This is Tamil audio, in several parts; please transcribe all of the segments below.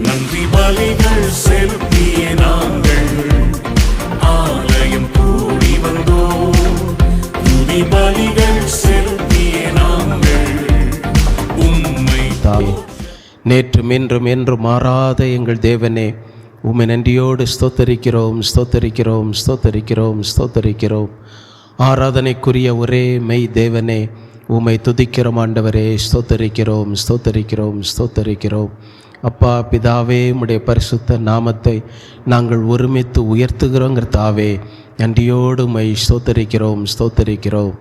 நன்றி பலிகள் செலுத்திய நாங்கள் ஆலயம் கூடி வந்தோம். துதி பலிகள் செலுத்திய நாங்கள் உம்மை நேற்றும் இன்றும் என்றும் மாறாத எங்கள் தேவனே, உம்மை நன்றியோடு ஸ்தோத்தரிக்கிறோம் ஸ்தோத்தரிக்கிறோம் ஸ்தோத்தரிக்கிறோம் ஸ்தோத்தரிக்கிறோம். ஆராதனைக்குரிய ஒரே மெய் தேவனே, உம்மை துதிக்கிறோம் ஆண்டவரே. ஸ்தோத்தரிக்கிறோம் ஸ்தோத்தரிக்கிறோம் ஸ்தோத்தரிக்கிறோம். அப்பா பிதாவே, உம்முடைய பரிசுத்த நாமத்தை நாங்கள் ஒருமித்து உயர்த்துகிறோங்கிற தாவே, நன்றியோடு உம்மை ஸ்தோத்தரிக்கிறோம் ஸ்தோத்தரிக்கிறோம்.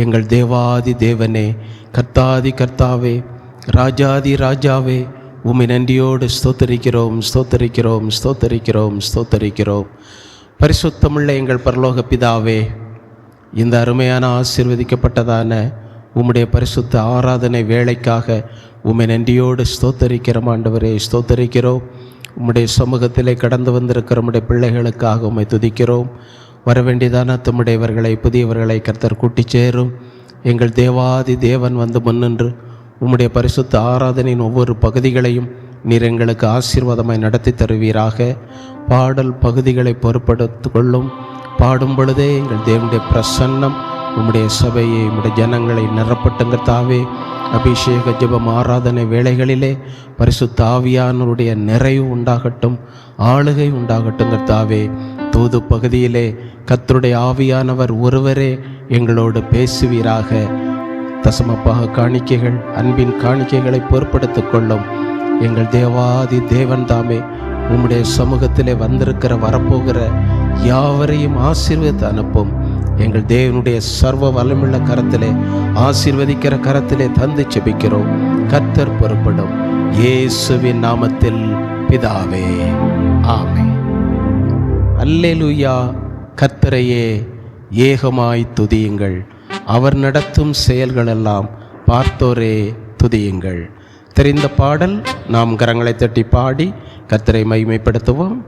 எங்கள் தேவாதி தேவனே, கர்த்தாதி கர்த்தாவே, ராஜாதி ராஜாவே, உம்மை நன்றியோடு ஸ்தோத்தரிக்கிறோம் ஸ்தோத்தரிக்கிறோம் ஸ்தோத்தரிக்கிறோம் ஸ்தோத்தரிக்கிறோம். பரிசுத்தமுள்ள எங்கள் பரலோக பிதாவே, இந்த அருமையான ஆசீர்வதிக்கப்பட்டதான உம்முடைய பரிசுத்த ஆராதனை வேளைக்காக உம்மை நன்றியோடு ஸ்தோத்தரிக்கிறோம் ஆண்டவரே. ஸ்தோத்தரிக்கிறோம். உம்முடைய சமூகத்திலே கடந்து வந்திருக்கிற உம்முடைய பிள்ளைகளுக்காக உம்மை துதிக்கிறோம். வரவேண்டியதான தம்முடையவர்களை புதியவர்களை கர்த்தர் கூட்டி சேரும். எங்கள் தேவாதி தேவன் வந்து முன்னின்று உம்முடைய பரிசுத்த ஆராதனையின் ஒவ்வொரு பகுதிகளையும் நீர் எங்களுக்கு ஆசீர்வாதமாய் நடத்தி தருவீராக. பாடல் பகுதிகளை பொறுப்படுத்திக் கொள்ளும். பாடும் பொழுதே எங்கள் தேவனுடைய பிரசன்னம் உம்முடைய சபையை, உம்முடைய ஜனங்களை நிரப்பட்டுங்க தாவே. அபிஷேக ஜெபம் ஆராதனை வேளைகளிலே பரிசுத்த ஆவியானவருடைய நிறைவு உண்டாகட்டும், ஆளுகை உண்டாகட்டுங்க தாவே. தூது பகுதியிலே கர்த்தருடைய ஆவியானவர் ஒருவரே எங்களோடு பேசுவீராக. தசமப்பாக காணிக்கைகள், அன்பின் காணிக்கைகளை பொறுப்படுத்திக் கொள்ளும். எங்கள் தேவாதி தேவன் தாமே, உம்முடைய சமூகத்திலே வந்திருக்கிற வரப்போகிற யாவரையும் ஆசீர்வதித்து அனுப்பும். எங்கள் தேவனுடைய சர்வ வல்லமுள்ள கரத்திலே, ஆசீர்வதிக்கிற கரத்திலே தந்து செபிக்கிறோம். கர்த்தர் பொறுப்படும். இயேசுவின் நாமத்தில் பிதாவே, ஆமென். அல்லேலூயா. கர்த்தரையே ஏகமாய் துதியுங்கள். அவர் நடத்தும் செயல்களெல்லாம் பார்த்தோரே துதியுங்கள். தெரிந்த பாடல் நாம் கரங்களை தட்டி பாடி கர்த்தரை மகிமைப்படுத்துவோம்.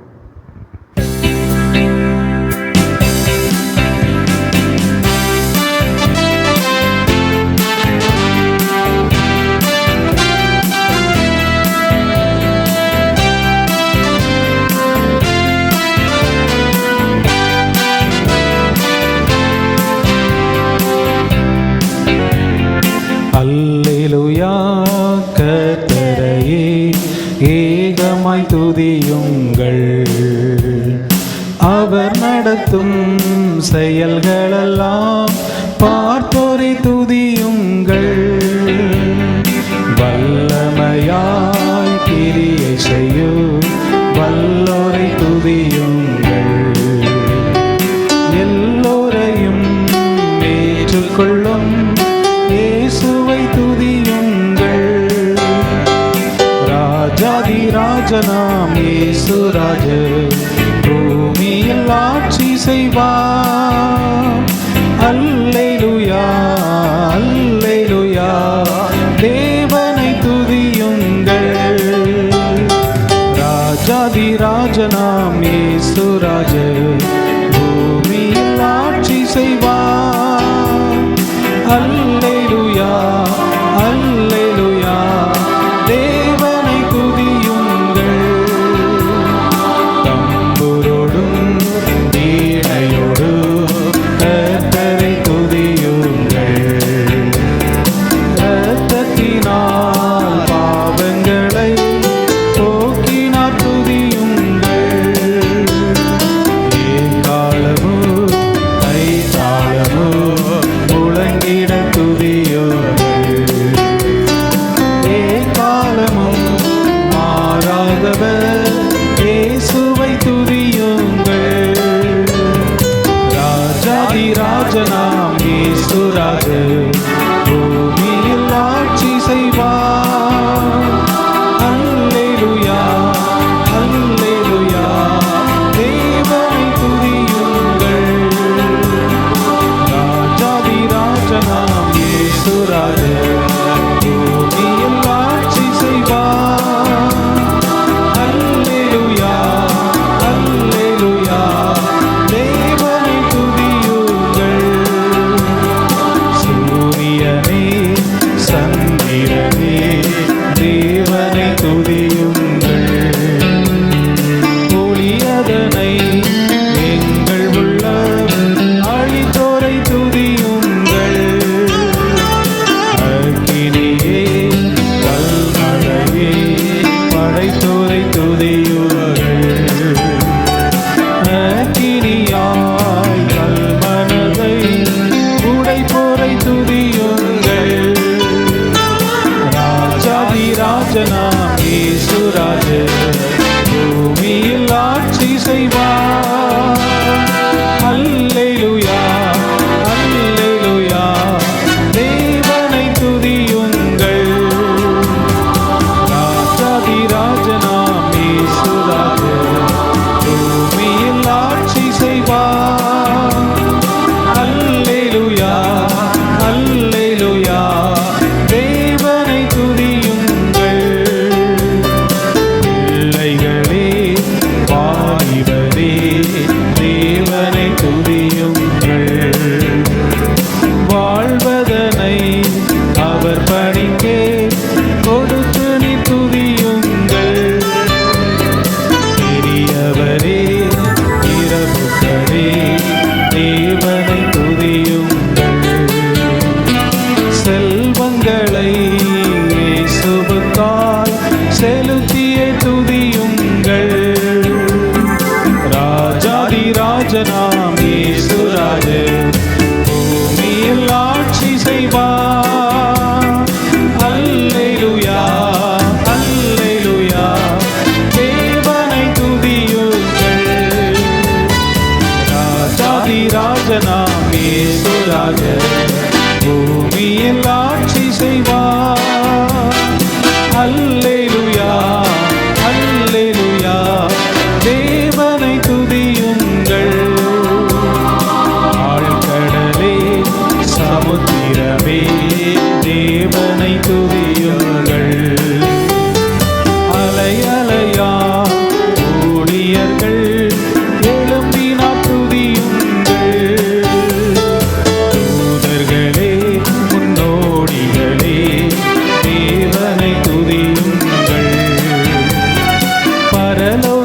அல்லேலூயா. கர்த்தரையே ஏகமாய் துதியுங்கள். அவர் நடத்தும் செயல்களெல்லாம் பார்த்தோரை துதியுங்கள். வல்லமையாய் கிரியை செய்யும் வல்லோரை துதியுங்கள். எல்லோரையும் ஏற்றுக்கொள்ளும் இயேசுவை துதியுங்கள். ராஜாதி ராஜனாம் இயேசு ராஜ பூமியில் ஆட்சி செய்வார். அல்லேலூயா அல்லேலூயா. தேவனை துதியுங்கள். ராஜாதி ராஜனாம் இயேசு ராஜ பூமியில் ஆட்சி செய்வார். அல்லேலூயா அல்லேலூயா. தேவனை துதியுங்கள். தம்புரோடும் வீணையோடு கர்த்தரை துதியுங்கள். இரத்தத்தினால் பாவங்களை போக்கினார் துதியுங்கள். ஏகாலமோ கைதாளமோ முழங்கிட துதியுங்கள். ஏகாலமும் மாறாதவர் இயேசுவை துதியுங்கள். ராஜாதி ராஜனாம் இயேசு ராஜ பூமியில் ஆட்சி செய்வார். அல்லேலூயா அல்லேலூயா. தேவனை துதியுங்கள். ராஜாதி ராஜனாம் இயேசு ராஜ பூமியில் ஆட்சி செய்வார்.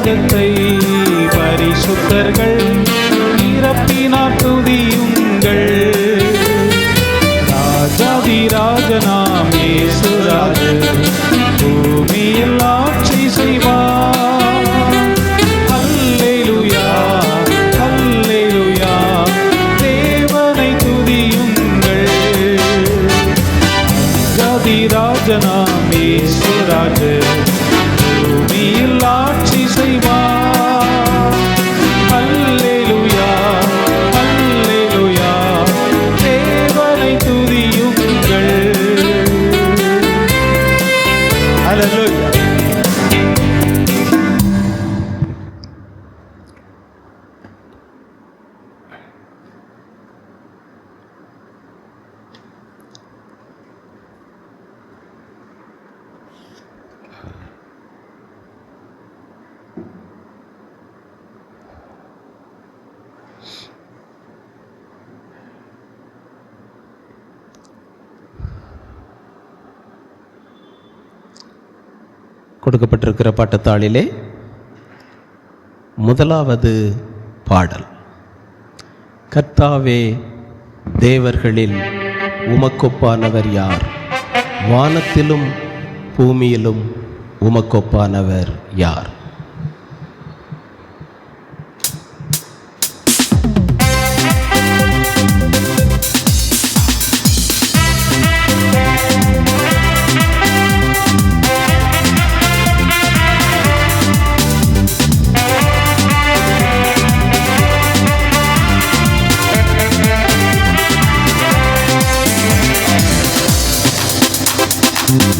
உலகத்தை பரிசுத்தர்கள் நிரப்பினார் துதியுங்கள். ராஜாதி ராஜனாம் இயேசு ராஜன் பூமியில் ஆட்சி செய்வார். அல்லேலூயா அல்லேலூயா தேவனை துதியுங்கள். ராஜாதி ராஜனாம் இயேசு ராஜன் பூமியில் ஆட்சி செய்வார். அல்லேலூயா அல்லேலூயா தேவனை துதியுங்கள். அல்லேலூயா. கொடுக்கப்பட்டிருக்கிற பாட்டத்தாளிலே முதலாவது பாடல், கர்த்தாவே தேவர்களில் உமக்கொப்பானவர் யார்? வானத்திலும் பூமியிலும் உமக்கொப்பானவர் யார்?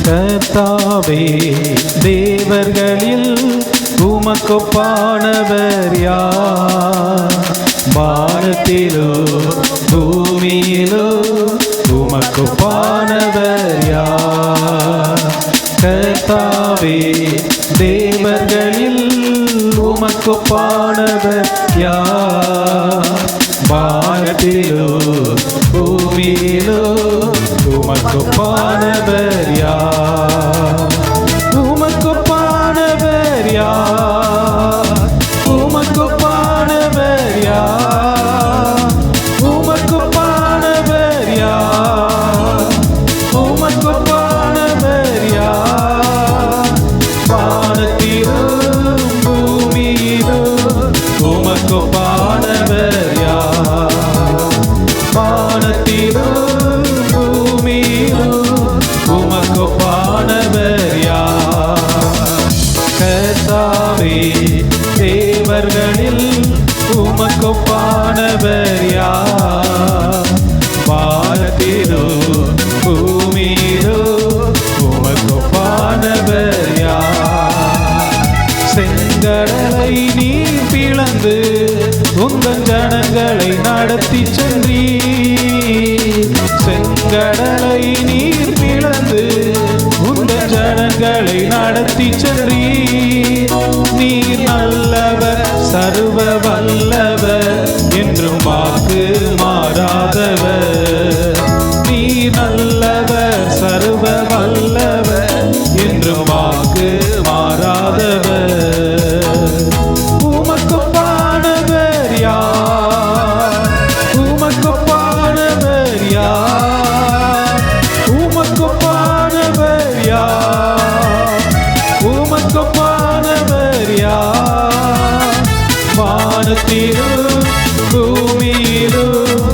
கர்த்தாவே தேவர்களில் உமக்கொப்பானவர் யார்? வானத்திலோ பூமியிலோ உமக்கொப்பானவர் யார்? கர்த்தாவே தேவர்களில் உமக்கொப்பானவர் யார்? வானத்திலோ பூமியிலோ உமக்கொப்பானவர் யார்? உமக்கொப்பானவர் யார்? உமக்கொப்பானவர் யார்? உமக்கொப்பானவர் யார்? உமக்கொப்பானவர் யார்? வானத்திலும் பூமியிலும் உமக்கொப்பானவர் யார்? வானத்திலும் உமக்கொப்பானவர் யார்? கர்த்தாவே தேவர்களில் உமக்கொப்பானவர் யார்? வானத்திலோ பூமியிலோ உமக்கொப்பானவர் யார்? செங்கடலை நீர் பிளந்து உங்கள் ஜனங்களை நடத்தி சென்றீர். செங்கடலை நீர் பிளந்து உங்கள் ஜனங்களை நடத்தி சென்றீர். நீர் நல்லவர் சர்வ வல்லவர் என்றும் வாக்கு மாறாதவர். நீர் நல்லவர் சர்வ வல்லவர் என்றும் வாக்கு மாறாதவர். உமக்கொப்பானவர் யார்? உமக்கொப்பானவர் யார்? உமக்கொப்பானவர் யார்? உமக்கொப்பானவர் யார்? வானத்திலும் பூமியிலும்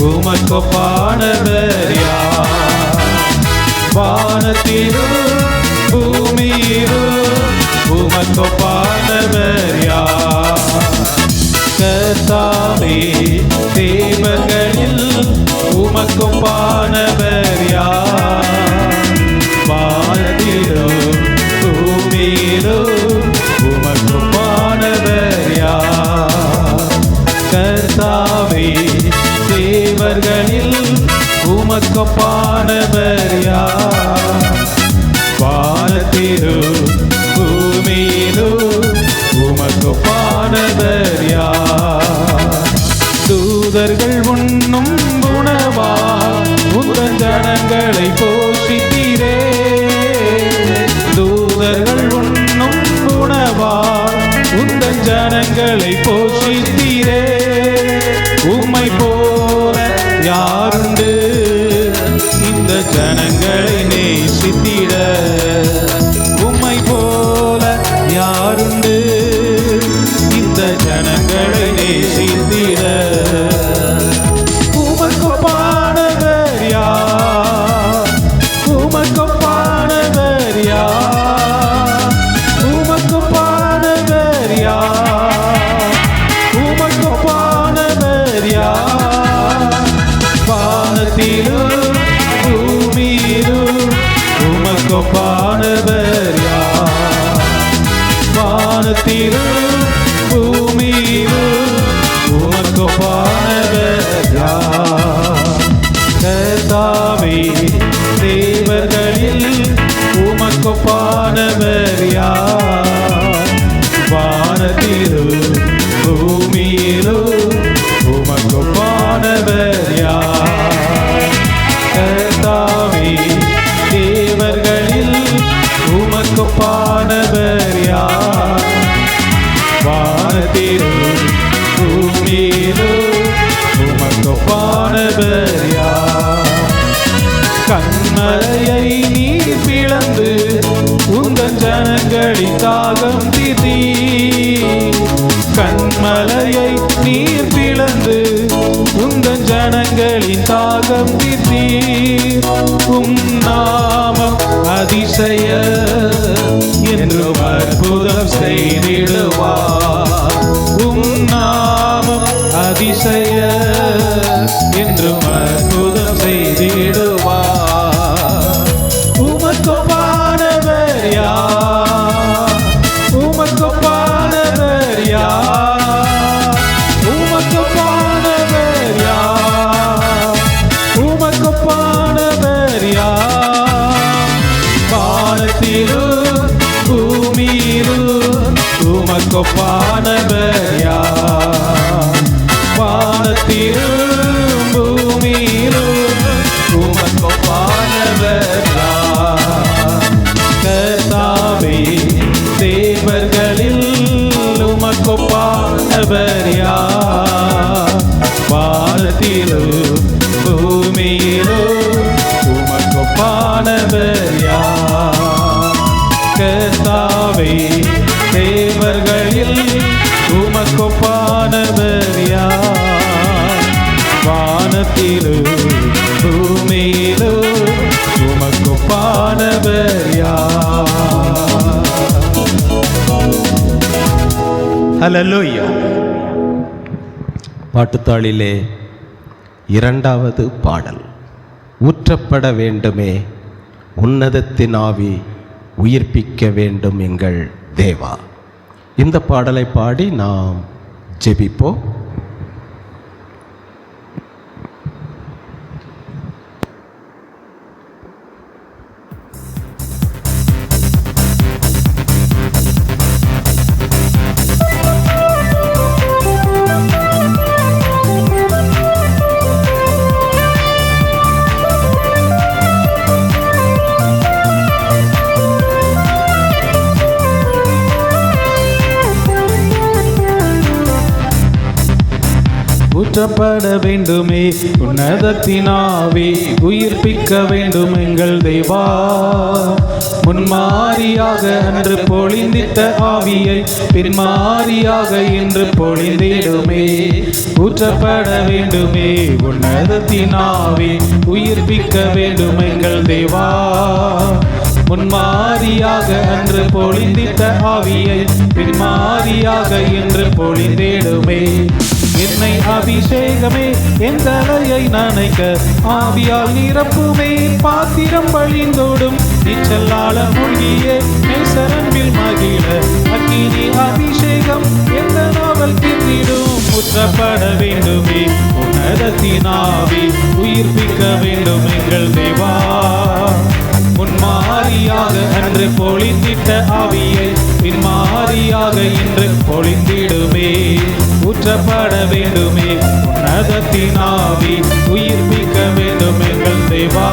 உமக்கொப்பானவர் யார்? வானத்திலும் பூமியிலும் உமக்கொப்பானவர் யார்? கர்த்தாவே தேவர்களில் உமக்கொப்பானவர் யார்? வானத்திலும் பூமியிலும் உமக்கொப்பானவர் யார்? கர்த்தாவே தேவர்களில் உமக்கொப்பானவர் யார்? வானத்திலும் பூமியிலும் உமக்கொப்பானவர் யார்? தூதர்கள் உண்ணும் உணவா உந்தன் ஜனங்களை போல் ஜனங்களை போஷித்தீரே. உம்மை போல யாருண்டு இந்த ஜனங்களை நேசித்திட? உம்மை போல யாருண்டு இந்த ஜனங்களை நேசித்திட? உமக்கொப்பானவர் யார்? உமக்கொப்பானவர் யார்? உமக்கொப்பானவர் யார்? உமக்கொப்பானவர் யார்? வானத்திலும் பூமியிலும் உமக்கொப்பானவர் யார்? வானத்திலும் பூமியிலும் உமக்கொப்பானவர் யார்? கர்த்தாவே, தேவர்களில் உமக்கொப்பானவர் யார்? வானத்திலும் பூமியிலும் உமக்கொப்பானவர் யார்? கர்த்தாவே, தேவர்களில் உமக்கொப்பானவர் யார்? வானத்திலும் பூமியிலும் உமக்கொப்பானவர் யார்? கன்மலையை நீர் பிளந்து உந்தன் ஜனங்களின் தாகம் தீர்த்தீர். கன்மலையை நீர் பிளந்து உந்தன் ஜனங்களின் தாகம் தீர்த்தீர். உம் நாமம் அதிசய என்றும் அற்புதம் செய்திடுவார். உம் நாமம் அதிசய என்றும் அற்புதம் செய்திடுவார். உமக்கொப்பானவர் யார்? உமக்கொப்பானவர் யார்? உமக்கொப்பானவர் யார்? உமக்கொப்பானவர் யார்? வானத்திலும் பூமியிலும் உமக்கொப்பானவர் யார்? வானத்திலும் பூமியிலும் உமக்கொப்பானவர் யார்? கர்த்தாவே, தேவர்களில் உமக்கொப்பானவர் யார்? வானத்திலும் பூமியிலும் உமக்கொப்பானவர் யார்? கர்த்தாவே, தேவர்களில் உமக்கொப்பானவர் யார்? வானத்திலும் பூமியிலும் உமக்கொப்பானவர் யார்? ஹல்லேலூயா. பாட்டுத்தாளிலே இரண்டாவது பாடல். ஊற்றப்பட வேண்டுமே உன்னதத்தின் ஆவி, உயிர்ப்பிக்க வேண்டும் எங்கள் தேவா. இந்த பாடலை பாடி நாம் ஜெபிப்போம். ஊற்றப்பட வேண்டுமே உன்னதத்தின் ஆவி, உயிர்ப்பிக்க வேண்டும் எங்கள் தேவா. முன்மாரியாக அன்று பொழிந்திட்ட ஆவியை பின்மாரியாக இன்று பொழிந்திடுமே. ஊற்றப்பட வேண்டுமே உன்னதத்தின் ஆவி, உயிர்ப்பிக்க வேண்டும் எங்கள் தேவா. முன்மாரியாக அன்று பொழிந்திட்ட ஆவியை பின்மாரியாக இன்று பொழிந்திடுமே. என்னை அபிஷேகமே என் தலையை நனைக்க, ஆவியால் நிரப்புமே பாத்திரம் வழிந்தோடும். நீச்சலால மூழ்கியே நேசரன்பில் மகிழ, அக்கினி அபிஷேகம் எந்த நாவல் தின்றிடும். ஊற்றப்பட வேண்டுமே உன்னதத்தின் ஆவி, உயிர்ப்பிக்க வேண்டும் எங்கள் தேவா. முன்மாரியாக அன்று பொழிந்திட்ட ஆவியை பின்மாரியாக இன்று பொழிந்திடுமே. ஊற்றப்பட வேண்டுமே உன்னதத்தின் ஆவி, உயிர்ப்பிக்க வேண்டும் எங்கள் தேவா.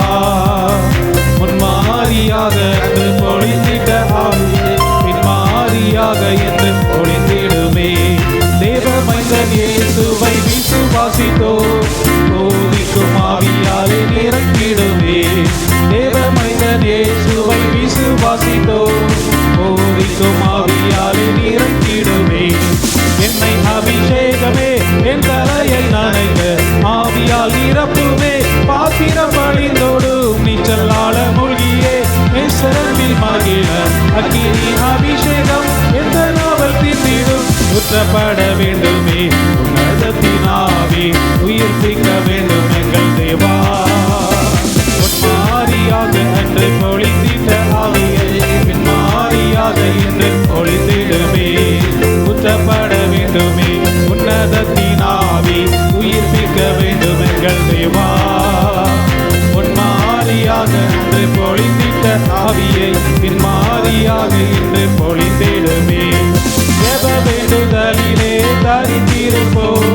முன்மாரியாக அன்று பொழிந்திட்ட ஆவியை பின்மாரியாக என்று பொழிந்திடுமே. ஊற்றப்பட வேண்டுமே உன்னதத்தின் ஆவி உயிர்ப்பிக்க வேண்டும் எங்கள் தேவா பொன்மாரியாக அன்று பொழிந்திட்ட ஆவியை பின்மாரியாக இன்று பொழிந்திடுமே ஊற்றப்பட வேண்டுமே உன்னதத்தின் ஆவி உயிர்ப்பிக்க வேண்டும் எங்கள் தேவா பொன்மாரியாக அன்று பொழிந்திட்ட ஆவியை பின்மாரியாக இன்று பொழிந்திடுமே ஜெப வேண்டுதலிலே தரித்திருப்போம்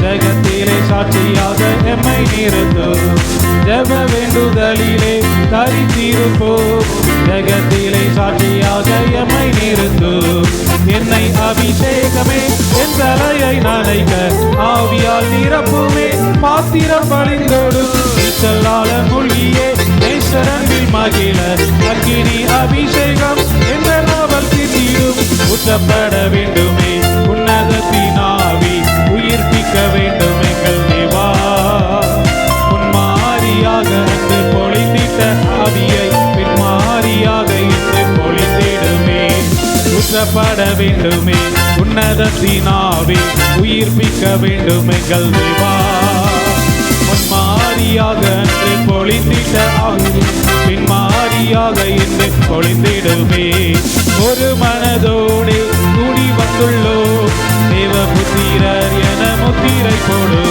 ஜகத்திலே சாட்சியாக எம்மை நிறுத்தும் ஜெப வேண்டுதலிலே தரித்திருப்போம் ஜகத்திலே சாட்சியாக எம்மை நிறுத்தும் என்னை அபிஷேகமே என் தலையை நனைக்க ஆவியால் நிரப்புமே பாத்திரம் வழிந்தோடும் நீச்சலால மூழ்கியே நேசரங்கில் மகிழ அக்கினி அபிஷேகம் என்ற நாவல் திடீரும் ஊற்றப்பட வேண்டுமே உன்னதத்தின் ஆவி உயிர்ப்பிக்க வேண்டும் எங்கள் தேவா உன்மாரியாக அன்று பொழிந்திட்ட ஆவியை பின்மாரியாக இன்று பொழிந்திடுமே ஊற்றப்பட வேண்டுமே உன்னதத்தின் ஆவி உயிர்ப்பிக்க வேண்டும் எங்கள் தேவா பொன்மாரியாக அன்று பொழிந்திட்ட ஆவி பின்மாரியாக இன்று பொழிந்திடுமே ஒரு மனதோடு கூடி வந்துள்ளோம் தேவ புத்திரர் என முத்திரை போடு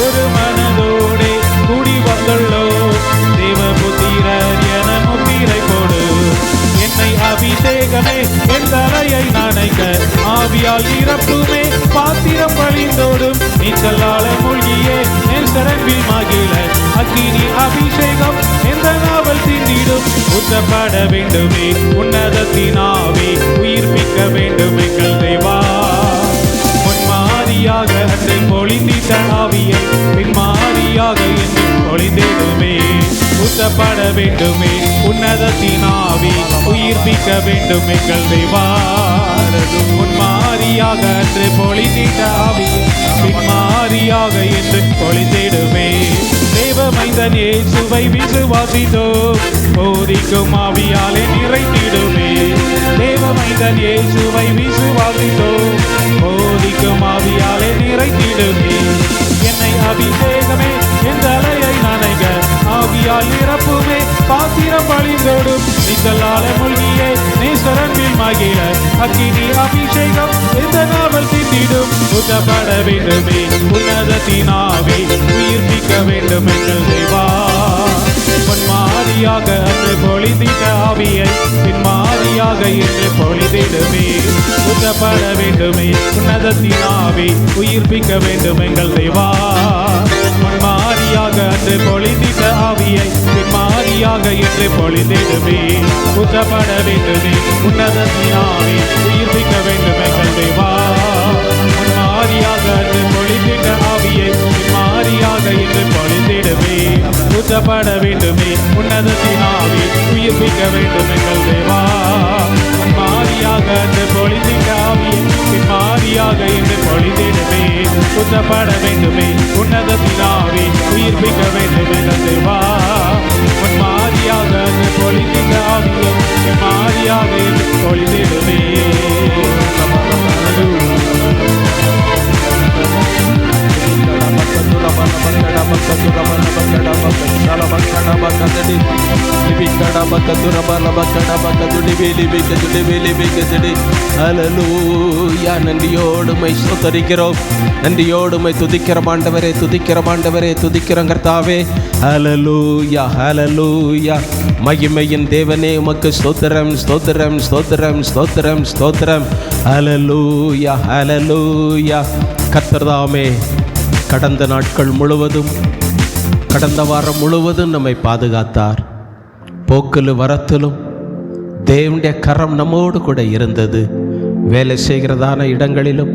ஒரு மனதோடு கூடி வந்துள்ளோம் தேவ புத்திரர் என முத்திரை போடு என்னை அபிஷேகமே என் தலையை நனைக்க ஆவியால் நிரப்புமே பாத்திரம் வழிந்தோடும் நீச்சலால மூழ்கியே என் சரங்கில் மகிழ அக்கினி அபிஷேகம் எந்த நாவல் திண்டிடும் ஊற்றப்பட வேண்டுமே உன்னதத்தின் ஆவி உயிர்ப்பிக்க வேண்டும் எங்கள் தேவா பொன்மாரியாக அன்று பொழிந்திட்ட ஆவியை பின்மாரியாக என்று பொழிந்திடுமே ஊற்றப்பட வேண்டுமே உன்னதத்தின் ஆவி உயிர்ப்பிக்க வேண்டும் எங்கள் தேவா பொன்மாரியாக அன்று பொழிந்திட்ட ஆவியை பின்மாரியாக என்று பொழிந்திடுமே தேவமைந்தன் இயேசுவை விசுவாசித்தோம் போதிக்கும் ஆவியாலே நிறைத்திடுமே தேவமைந்தன் இயேசுவை விசுவாசித்தோம் போதிக்கும் ஆவியாலே நிறைத்திடுமே என்னை அபிஷேகமே என் தலையை நனைக ஆவியால் நிரப்புமே பாத்திரம் வழிந்தோடும் நீச்சலால மூழ்கியே நேசரன்பில் மகிழ அக்கினி அபிஷேகம் எந்த நாவல் திண்டிடும் ஊற்றப்பட வேண்டுமே உன்னதத்தின் ஆவி உயிர்ப்பிக்க வேண்டும் எங்கள் தேவா பொன்மாரியாக அன்று பொழிந்திட்ட ஆவியை பின்மாரியாக என்று பொழிந்திடுமே ஊற்றப்பட வேண்டுமே உன்னதத்தின் ஆவி உயிர்ப்பிக்க வேண்டும் எங்கள் தேவா பொன்மாரியாக அன்று பொழிந்திட்ட ஆவியை பின்மாரியாக என்று பொழிந்திடுமே ஊற்றப்பட வேண்டுமே உன்னதத்தின் ஆவி உயிர்ப்பிக்க வேண்டும் எங்கள் தேவா பொன்மாரியாக அன்று பொழிந்திட்ட ஆவியை பின்மாரியாக என்று பொழிந்திடுமே ஊற்றப்பட வேண்டுமே உன்னதத்தின் ஆவி உயிர்ப்பிக்க வேண்டும் எங்கள் தேவா பொன்மாரியாக அன்று பொழிந்திட்ட ஆவியை பின்மாரியாக என்று பொழிந்திடுமே ஊற்றப்பட வேண்டுமே உன்னதத்தின் ஆவி உயிர்ப்பிக்க வேண்டும் எங்கள் தேவா பொன்மாரியாக அன்று பொழிந்திட்ட ஆவியை பின்மாரியாக என்று பொழிந்திடுமே நன்றியோடுமை ஸ்தோத்தரிக்கிறோம் நன்றியோடுமை துதிக்கிறோம் ஆண்டவரே துதிக்கிறோம் ஆண்டவரே துதிக்கிறோம் கர்த்தாவே ஹல்லேலூயா ஹல்லேலூயா மகிமையின் தேவனே உமக்கு ஸ்தோத்திரம் ஸ்தோத்திரம் ஸ்தோத்திரம் ஸ்தோத்திரம் ஸ்தோத்திரம் ஹல்லேலூயா ஹல்லேலூயா கர்த்தர்தாமே கடந்த நாட்கள் முழுவதும் கடந்த வாரம் முழுவதும் நம்மை பாதுகாத்தார் போக்கிலும் வரத்திலும் தேவனுடைய கரம் நம்மோடு கூட இருந்தது வேலை செய்கிறதான இடங்களிலும்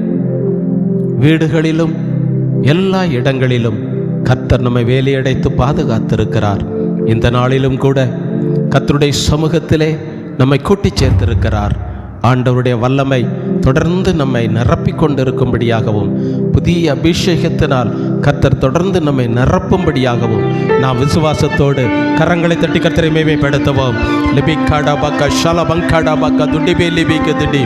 வீடுகளிலும் எல்லா இடங்களிலும் கர்த்தர் நம்மை வேலையடைத்து பாதுகாத்திருக்கிறார் இந்த நாளிலும் கூட கர்த்தருடைய சமூகத்திலே நம்மை கூட்டி சேர்த்திருக்கிறார் ஆண்டவருடைய வல்லமை தொடர்ந்து நம்மை நிரப்பிக் கொண்டிருக்கும்படியாகவும், புதிய அபிஷேகத்தினால் கர்த்தர் தொடர்ந்து நம்மை நிரப்பும்படியாகவும் நாம் விசுவாசத்தோடு கரங்களை தட்டி கர்த்தரை மேன்மைப்படுத்துவோம். லிபிக்காடா பக்க ஷலபங்காடா பக்க துண்டிபே லிபிக்கு திடி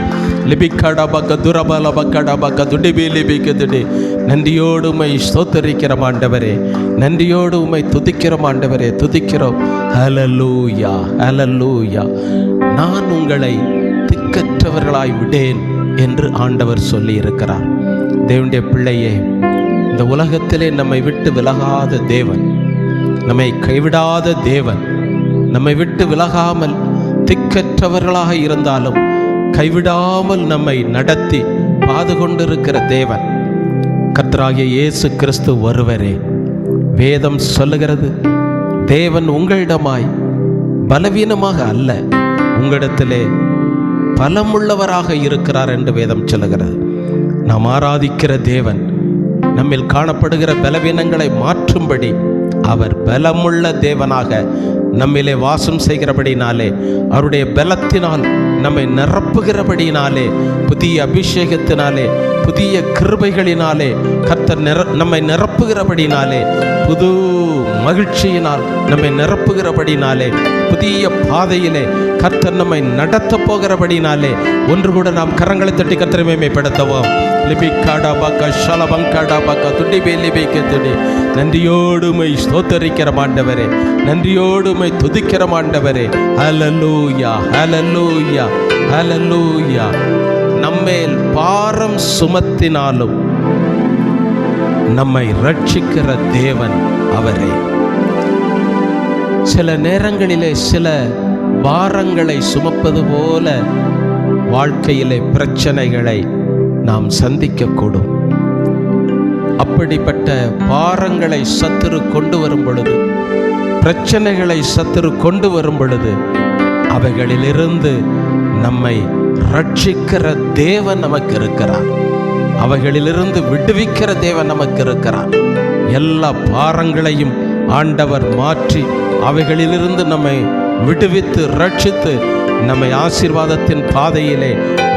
லிபிக்காடா பக்க துரபல பக்காடா பக்க துண்டிபே லிபிக்கு திடி. நன்றியோடு உம்மை ஸ்தோத்தரிக்கிற ஆண்டவரே, நன்றியோடு உம்மை துதிக்கிற ஆண்டவரே, துதிக்கிறோம். ஹல்லேலூயா, ஹல்லேலூயா. நான் உங்களை திக்கற்றவர்களாய் விடேன் என்று ஆண்டவர் சொல்லி இருக்கிறார். தேவனுடைய பிள்ளையே, இந்த உலகத்திலே நம்மை விட்டு விலகாத தேவன், நம்மை கைவிடாத தேவன், நம்மை விட்டு விலகாமல் திக்கற்றவர்களாக இருந்தாலும் கைவிடாமல் நம்மை நடத்தி பாது கொண்டிருக்கிற தேவன் கர்த்தராகிய இயேசு கிறிஸ்து ஒருவரே. வேதம் சொல்லுகிறது, தேவன் உங்களிடமாய் பலவீனமாக அல்ல, உங்களிடத்திலே பலமுள்ளவராக இருக்கிறார் என்று வேதம் சொல்லுகிறது. நாம் ஆராதிக்கிற தேவன் நம்மில் காணப்படுகிற பலவீனங்களை மாற்றும்படி அவர் பலமுள்ள தேவனாக நம்மிலே வாசம் செய்கிறபடினாலே, அவருடைய பலத்தினால் நம்மை நிரப்புகிறபடினாலே, புதிய அபிஷேகத்தினாலே, புதிய கிருபைகளினாலே கர்த்தர் நம்மை நிரப்புகிறபடினாலே, புது மகிழ்ச்சியினால் நம்மை நிரப்புகிறபடினாலே, புதிய பாதையிலே கர்த்தர் நம்மை நடத்த போகிறபடினாலே, ஒன்று கூட நாம் கரங்களை தட்டி கர்த்தரை மேன்மைப்படுத்துவோம். லிபிக்காடா பாக்கா ஷலபங்காடா பாக்கா துண்டிபே லிபிக்கு துடி. நன்றியோடு உம்மை ஸ்தோத்தரிக்கிற ஆண்டவரே, நன்றியோடு உம்மை துதிக்கிற ஆண்டவரே. ஹல்லேலூயா, ஹல்லேலூயா, ஹல்லேலூயா. நம்மேல் பாரம் சுமத்தினாலும் நம்மை ரட்சிக்கிற தேவன் அவரே. சில நேரங்களிலே சில பாரங்களை சுமப்பது போல வாழ்க்கையிலே பிரச்சனைகளை நாம் சந்திக்கக்கூடும். அப்படிப்பட்ட பாரங்களை சத்துரு கொண்டு வரும் பொழுது, பிரச்சனைகளை சத்துரு கொண்டு வரும் பொழுது, அவைகளிலிருந்து நம்மை ரட்சிக்கிற தேவன் நமக்கு இருக்கிறார். அவைகளிலிருந்து விடுவிக்கிற தேவன் நமக்கு இருக்கிறார். எல்லா பாரங்களையும் ஆண்டவர் மாற்றி அவைகளிலிருந்து நம்மை விடுவித்து ரட்சித்து நம்மை ஆசீர்வாதத்தின் பாதையிலே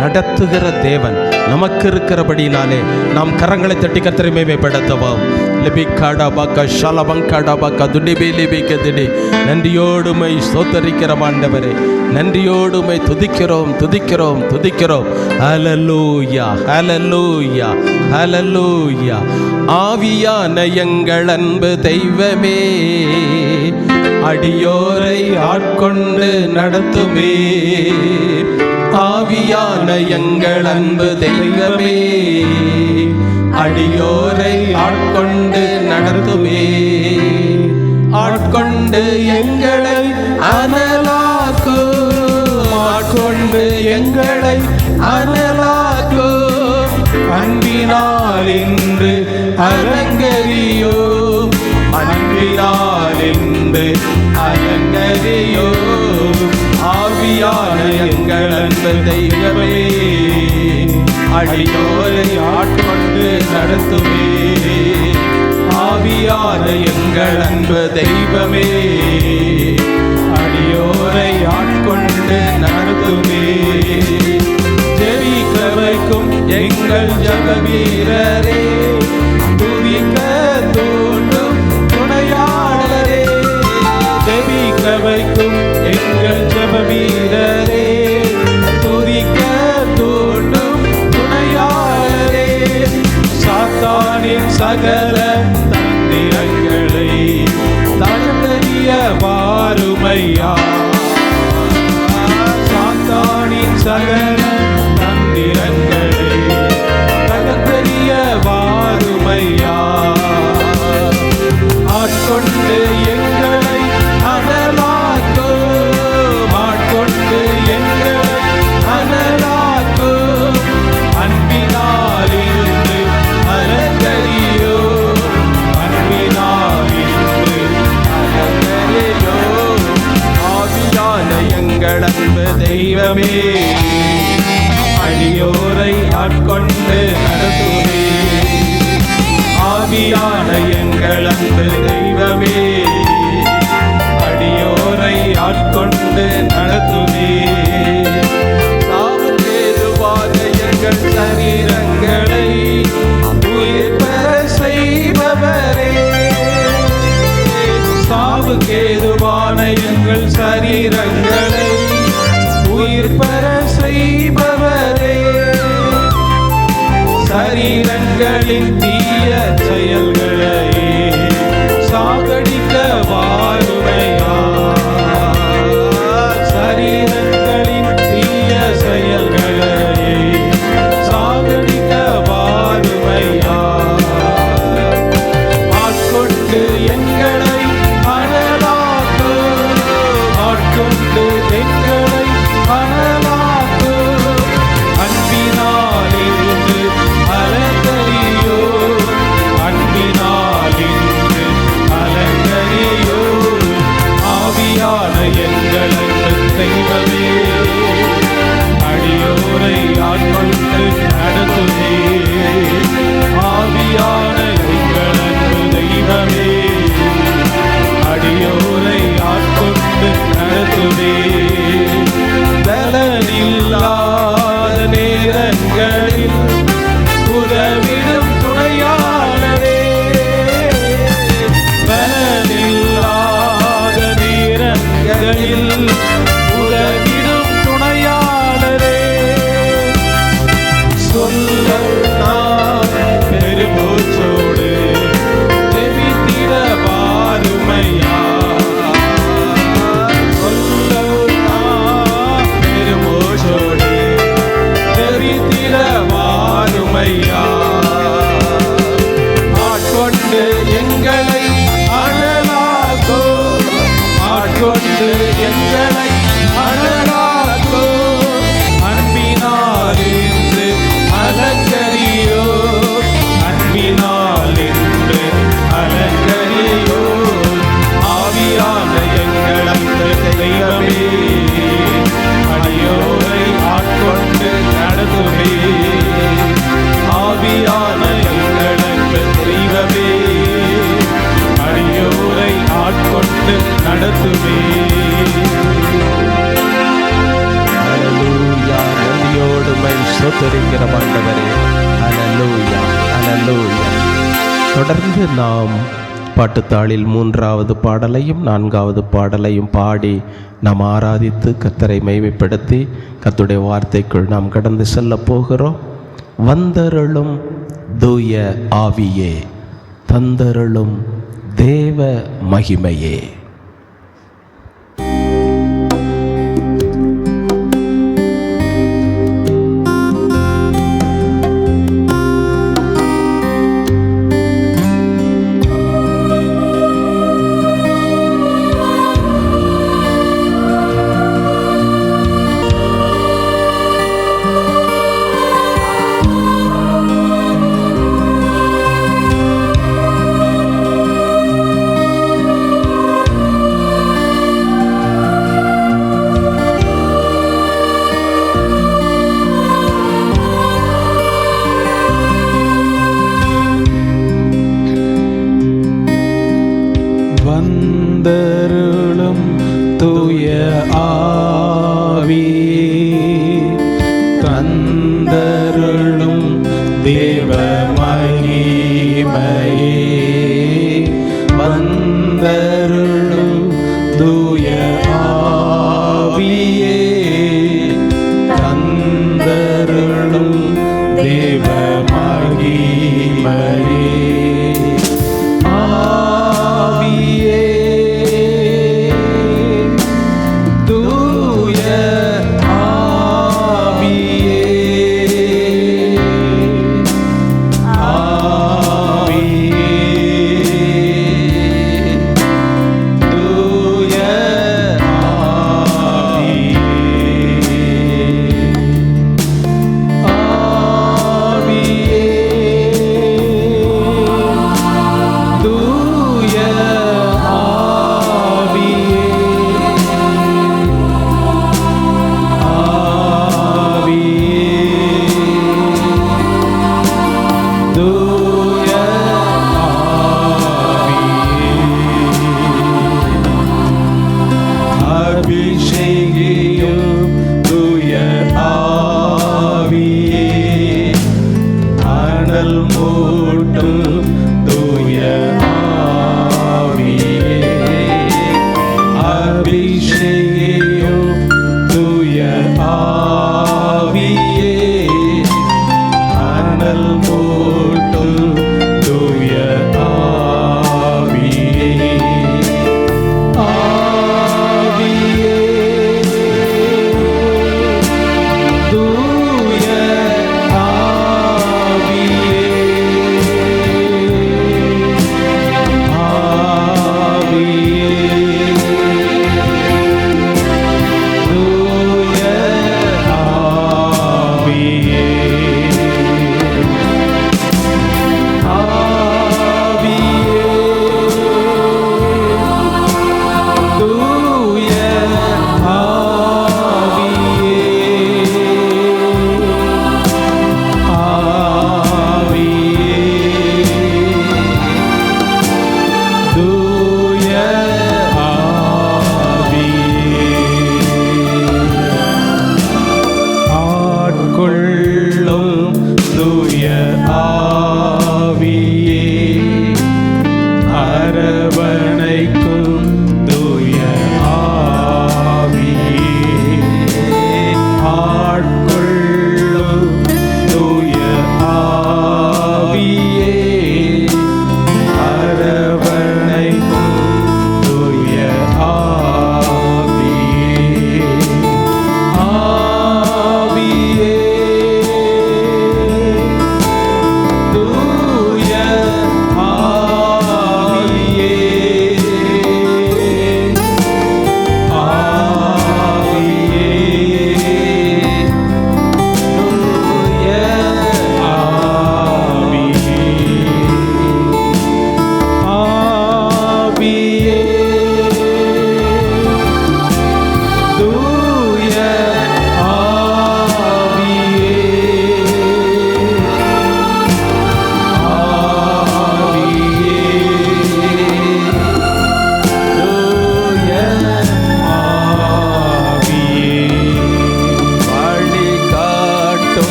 நடத்துகிற தேவன் நமக்கு இருக்கிறபடினாலே நாம் கரங்களை தட்டி கர்த்தரை மேன்மைப்படுத்துவோம். லிபிக்காடா பாக்கா ஷலபங்காடா பாக்கா துண்டிபே லிபிக்கு திடி. நன்றியோடு உம்மை ஸ்தோத்தரிக்கிற ஆண்டவரே, நன்றியோடு உம்மை துதிக்கிறோம், துதிக்கிறோம், துதிக்கிறோம். ஹல்லேலூயா, ஹல்லேலூயா, ஹல்லேலூயா. ஆவியான எங்கள் அன்பு தெய்வமே, அடியோரை ஆட்கொண்டு நடத்துமே. ஆவியான எங்கள் அன்பு தெய்வமே, அடியோரை ஆட்கொண்டு நடத்துமே. ஆட்கொண்டு எங்களை அனலாக்கு, ஆட்கொண்டு எங்களை அனலாக்கு. அன்பினால் இன்று அலங்கரியோ, அன்பினால் இன்று அலங்கரியோ. ஆவியான எங்கள் அன்பு தெய்வமே, அடியோரை ஆட்கொண்டு நடத்துமே. ஆவியான எங்கள் அன்பு தெய்வமே, அடியோரை ஆட்கொண்டு நடத்துமே. ஜெபிக்க வைக்கும் எங்கள் ஜெப வீரரே, துதிக்க தூண்டும் துணையாளரே. ஜெபிக்க வைக்கும் எங்கள் ஜெப வீரரே, துதிக்க தூண்டும் துணையாளரே. சாத்தானின் சகல தந்திரங்களை தகர்த்தெறிய வாருமையா. சாத்தானின் சகல தந்திரங்களை தகர்த்தெறிய வாருமையா. ஆட்கொண்டு எங்களை அனலாக்கு, ஆட்கொண்டு எங்களை அனலாக்கு. அன்பினால் இன்று அலங்கரியோ, அன்பினால் இன்று அலங்கரியோ. ஆவியான எங்கள் அன்பு தெய்வமே, அடியோரை ஆட்கொண்டு நடத்துமே. ஆவியான எங்கள் அன்பு தெய்வமே, அடியோரை ஆட்கொண்டு நடத்துமே. சாவுக்கே சரீரங்களின் தீய செயல்களை சாகடிக்க வாருமையா. சரீரங்களின் தீய செயல்களை சாகடிக்க வாருமையா. ஆட்கொண்டு எங்களை அனலாக்கு, ஆட்கொண்டு எங்களை அனலாக்கு. அன்பினால் இன்று அலங்கரியோ, அன்பினால் இன்று அலங்கரியோ. ஆவியான எங்கள் அன்பு தெய்வமே, அடியோரை ஆட்கொண்டு நடத்துவே. ஆவியான எங்கள் அன்பு தெய்வமே, அடியோரை ஆட்கொண்டு நடத்துவே. பலனில்லாத நேரங்களில் உதவிடும் துணையாளரே, பலனில்லாத நேரங்களில் உதவிடும் துணையாளரே. சொல்ல நான் பெருமூச்சோடு ஜெபித்திட வாருமையா. சொல்ல நான் பெருமூச்சோடு ஜெபித்திட வாருமையா. ஆட்கொண்டு எங்களை அனலாக்கோ, ஆட்கொண்டு எங்களை அனலாக்கோ. அன்பினால் இன்று அலங்கரியோ, அன்பினால் இன்று அலங்கரியோ. ஆவியான எங்கள் அன்பு தெய்வமே, அடியோரை ஆட்கொண்டு நடத்துவே. ஆவியான எங்கள் அன்பு தெய்வமே, அடியோரை ஆட்கொண்டு நடத்துவே. அல்லேலூயா. நன்றியோடு உம்மை ஸ்தோத்திரிக்கிற ஆண்டவரே. அல்லேலூயா, அல்லேலூயா. தொடர்ந்து நாம் பாட்டுத்தாளில் 3வது பாடலையும் 4வது பாடலையும் பாடி நாம் ஆராதித்து கர்த்தரை மகிமைப்படுத்தி கர்த்தருடைய வார்த்தைக்குள் நாம் கடந்து செல்ல போகிறோம். வந்தருளும் தூய ஆவியே, தந்தருளும் தேவ மகிமையே. வந்தருளும் தூய ஆவியே, தந்தருளும் தேவ மகிமையே. வந்தருளும் தூய ஆவியே, தந்தருளும் தேவ மகிமையே. ஆவியே, தூய ஆவியே,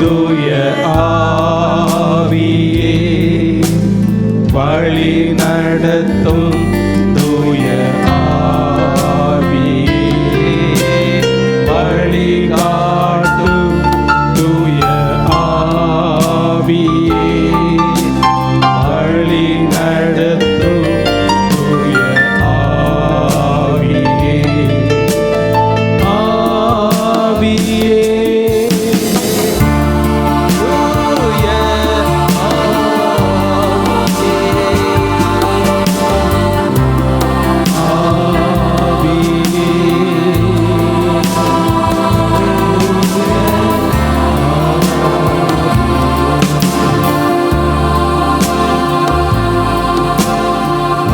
தூய ஆவியே வழி நடத்தும் தூய ஆவியே வழிகாட்டும் தூய ஆவியே வழி நடத்தும் தூய ஆவியே ஆவியே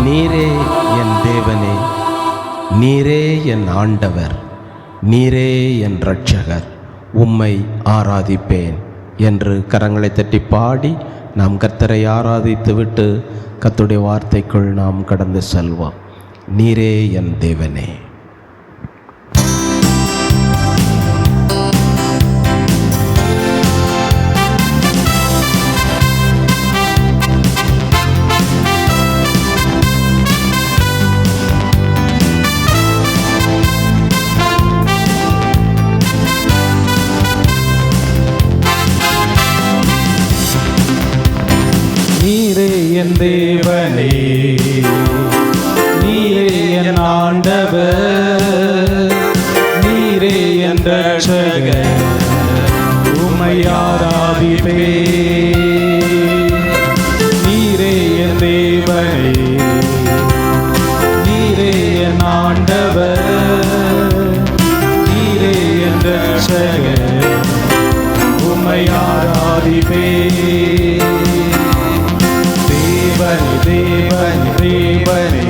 நீரே என் தேவனே, நீரே என் ஆண்டவர், நீரே என் இரட்சகர், உம்மை ஆராதிப்பேன் என்று கரங்களை தட்டி பாடி நாம் கர்த்தரை ஆராதித்துவிட்டு கர்த்தருடைய வார்த்தைக்குள் நாம் கடந்து செல்வோம். நீரே என் தேவனே. நீரே என் தேவனே, நீரே என் ஆண்டவர், நீரே என் இரட்சகர், உம்மை ஆராதிப்பேன். நீரே என் தேவனே, நீரே என் ஆண்டவர், நீரே என் இரட்சகர், உம்மை ஆராதிப்பேன். தேவனே தேவனே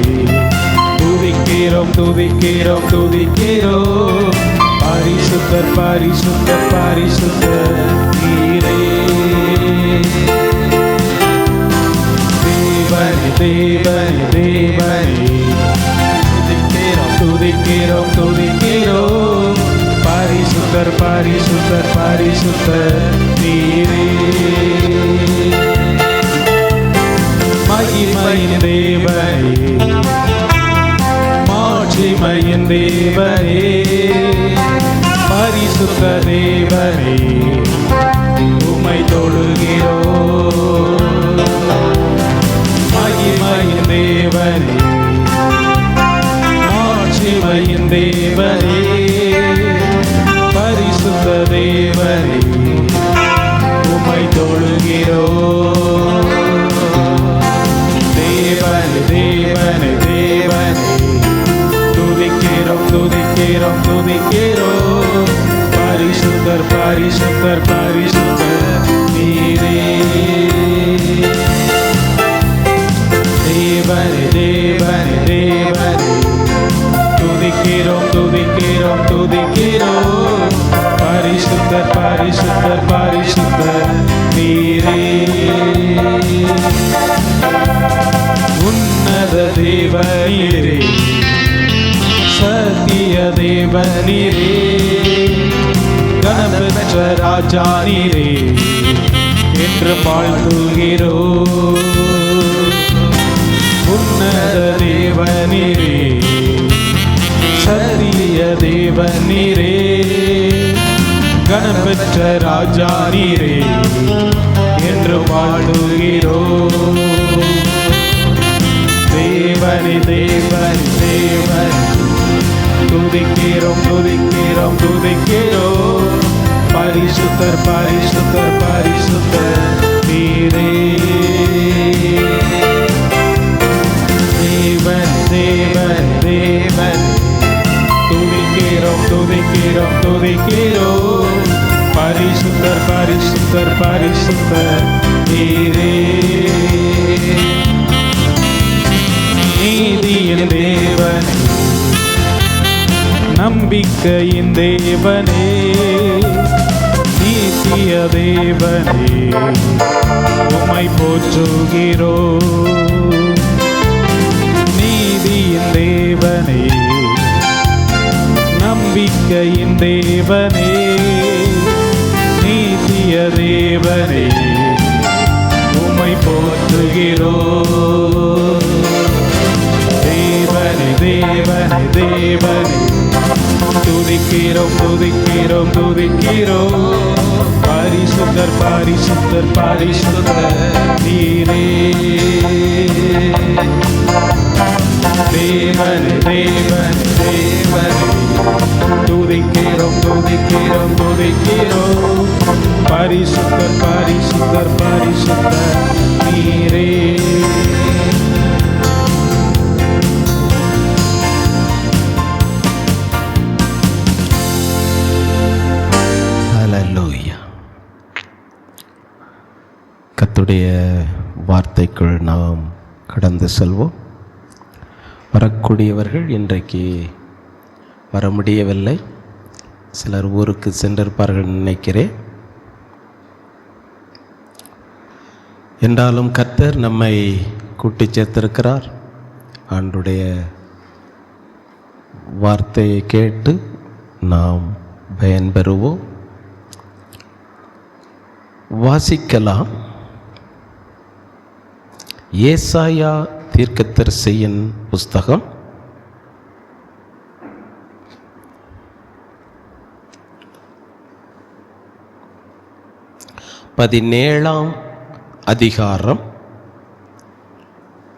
துதிக்கிறோம் துதிக்கிறோம் துதிக்கிறோம். பரிசுத்தர் பரிசுத்தர் பரிசுத்தர் நீரே. தேவனே தேவனே தேவனே துதிக்கிறோம் துதிக்கிறோம் துதிக்கிறோம். பரிசுத்தர் பரிசுத்தர் பரிசுத்தர் நீரே. மகிமையின் தேவனே, மாட்சிமையின் தேவனே, பரிசுத்த தேவனே, உம்மை தொழுகிறோம். மகிமையின் தேவனே, மாட்சிமையின் தேவனே, பரிசுத்த தேவனே, உம்மை தொழுகிறோம். தேவனே தேவனே தேவனே துதிக்கிறோம் துதிக்கிறோம் துதிக்கிறோம். பரிசுத்தர் பரிசுத்தர் பரிசுத்தர் நீரே. தேவனே தேவனே தேவனே துதிக்கிறோம் துதிக்கிறோம் துதிக்கிறோம். பரிசுத்தர் பரிசுத்தர் பரிசுத்தர் நீரே. உன்னத தேவனீரே, சத்திய தேவனீரே, கனபெற்ற ராஜா நீரே என்று வாழ்த்துகிறோம். உன்னத தேவனீரே, சத்திய தேவனீரே, கனபெற்ற ராஜா நீரே என்று வாழ்த்துகிறோம். தேவனே தேவனே தேவனே துதிக்கிறோம் துதிக்கிறோம் துதிக்கிறோம். பரிசுத்தர் பரிசுத்தர் பரிசுத்தர் நீரே. தேவன் தேவன் தேவன் துதிக்கிறோம் துதிக்கிறோம் துதிக்கிறோம். பரிசுத்தர் பரிசுத்தர் பரிசுத்தர் நீரே. நீதியின் தேவனே, நம்பிக்கையின் தேவனே, நீதிய தேவனே, உம்மை போற்றுகிறோம். நீதியின் தேவனே, நம்பிக்கையின் தேவனே, நீதிய தேவனே உம்மை போற்றுகிறோம். தேவனே தேவனே தேவனே துதிக்கிறோம் துதிக்கிறோம் துதிக்கிறோம். பரிசுத்தர் பரிசுத்தர் பரிசுத்தர் நீரே. தேவனே தேவனே தேவனே துதிக்கிறோம் துதிக்கிறோம் துதிக்கிறோம். பரிசுத்தர் பரிசுத்தர் பரிசுத்தர் நீரே. ஹல்லேலூயா. கர்த்தருடைய வார்த்தைக்குள் நாம் கடந்து செல்வோம். வரக்கூடியவர்கள் இன்றைக்கு வர முடியவில்லை. சிலர் ஊருக்கு சென்றிருப்பார்கள் நினைக்கிறேன். என்றாலும் கர்த்தர் நம்மை கூட்டி சேர்த்திருக்கிறார். ஆண்டுடைய வார்த்தையை கேட்டு நாம் பயன்பெறுவோம். வாசிக்கலாம். ஏசாயா தீர்க்கதரிசியின் புஸ்தகம் 17ஆம் அதிகாரம்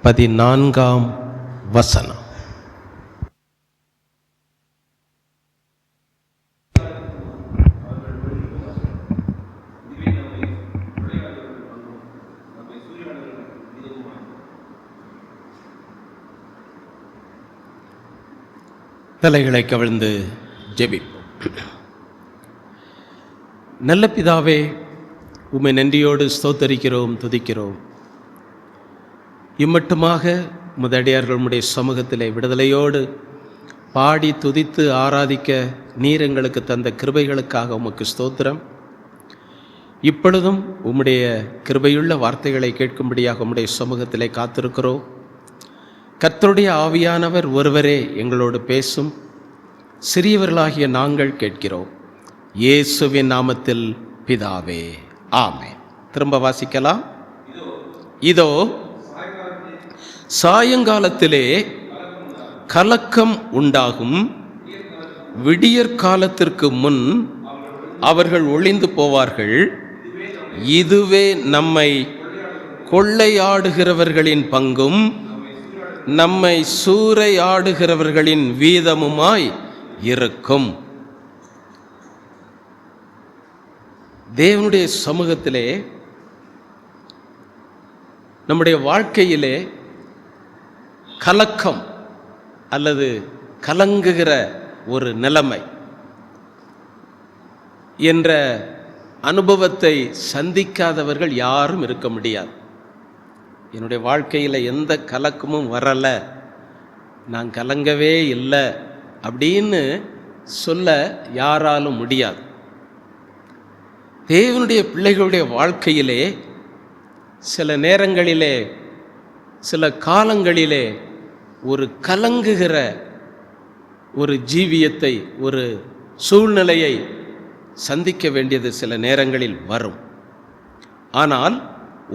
14ஆம் வசனம். தலைகளை கவிழ்ந்து ஜெபிப்போம். நல்ல பிதாவே, உம்மை நன்றியோடு ஸ்தோத்தரிக்கிறோம், துதிக்கிறோம். இம்மட்டுமாக முதடியார்கள் உம்முடைய சமூகத்திலே விடுதலையோடு பாடி துதித்து ஆராதிக்க நீர் எங்களுக்கு தந்த கிருபைகளுக்காக உமக்கு ஸ்தோத்திரம். இப்பொழுதும் உம்முடைய கிருபையுள்ள வார்த்தைகளை கேட்கும்படியாக உம்முடைய சமூகத்திலே காத்திருக்கிறோம். கர்த்தருடைய ஆவியானவர் ஒருவரே எங்களோடு பேசும். சிறியவர்களாகிய நாங்கள் கேட்கிறோம். இயேசுவின் நாமத்தில் பிதாவே, ஆமென். திரும்ப வாசிக்கலாம். இதோ சாயங்காலத்திலே கலக்கம் உண்டாகும். விடியற்காலத்திற்கு முன் அவர்கள் ஒளிந்து போவார்கள். இதுவே நம்மை கொள்ளையாடுகிறவர்களின் பங்கும் நம்மை சூறையாடுகிறவர்களின் வீதமுமாய் இருக்கும். தேவனுடைய சமூகத்திலே நம்முடைய வாழ்க்கையிலே கலக்கம் அல்லது கலங்குகிற ஒரு நிலைமை என்ற அனுபவத்தை சந்திக்காதவர்கள் யாரும் இருக்க முடியாது. என்னுடைய வாழ்க்கையில் எந்த கலக்கமும் வரலை, நான் கலங்கவே இல்லை அப்படின்னு சொல்ல யாராலும் முடியாது. தேவனுடைய பிள்ளைகளுடைய வாழ்க்கையிலே சில நேரங்களிலே, சில காலங்களிலே ஒரு கலங்குகிற ஒரு ஜீவியத்தை, ஒரு சூழ்நிலையை சந்திக்க வேண்டியது சில நேரங்களில் வரும். ஆனால்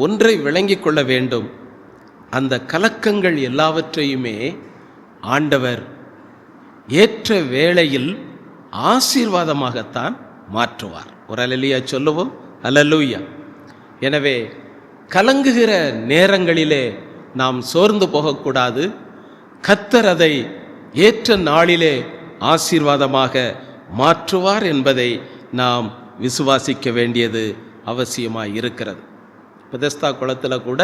ஒன்றை விளங்கிக் கொள்ள வேண்டும். அந்த கலக்கங்கள் எல்லாவற்றையுமே ஆண்டவர் ஏற்ற வேளையில் ஆசீர்வாதமாகத்தான் மாற்றுவார். ஒரு அல்லேலூயா சொல்லுவோம். அல்லேலூயா. எனவே கலங்குகிற நேரங்களிலே நாம் சோர்ந்து போகக்கூடாது. கர்த்தர் அதை ஏற்ற நாளிலே ஆசீர்வாதமாக மாற்றுவார் என்பதை நாம் விசுவாசிக்க வேண்டியது அவசியமாக இருக்கிறது. பெதஸ்தா குளத்தில் கூட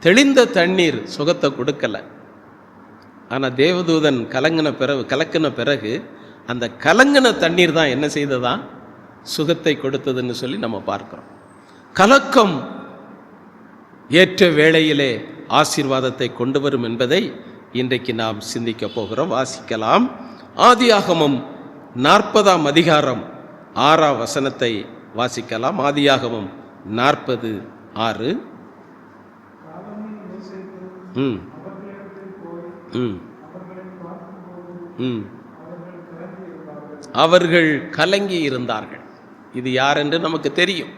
தெளிந்த தண்ணீர் சுகத்தை கொடுக்கலை. ஆனால் தேவதூதன் கலக்கின பிறகு அந்த கலங்கின தண்ணீர் தான் என்ன செய்ததான் சுகத்தை கொடுத்ததுன்னு சொல்லி நம்ம பார்க்கிறோம். கலக்கம் ஏற்ற வேளையிலே ஆசீர்வாதத்தை கொண்டு வரும் என்பதை இன்றைக்கு நாம் சிந்திக்க போகிறோம். வாசிக்கலாம். ஆதியாகமம் 40ஆம் அதிகாரம் 6ஆம் வசனத்தை வாசிக்கலாம். ஆதியாகமம் 40:6. அவர்கள் கலங்கி இருந்தார்கள். இது யார் என்று நமக்கு தெரியும்.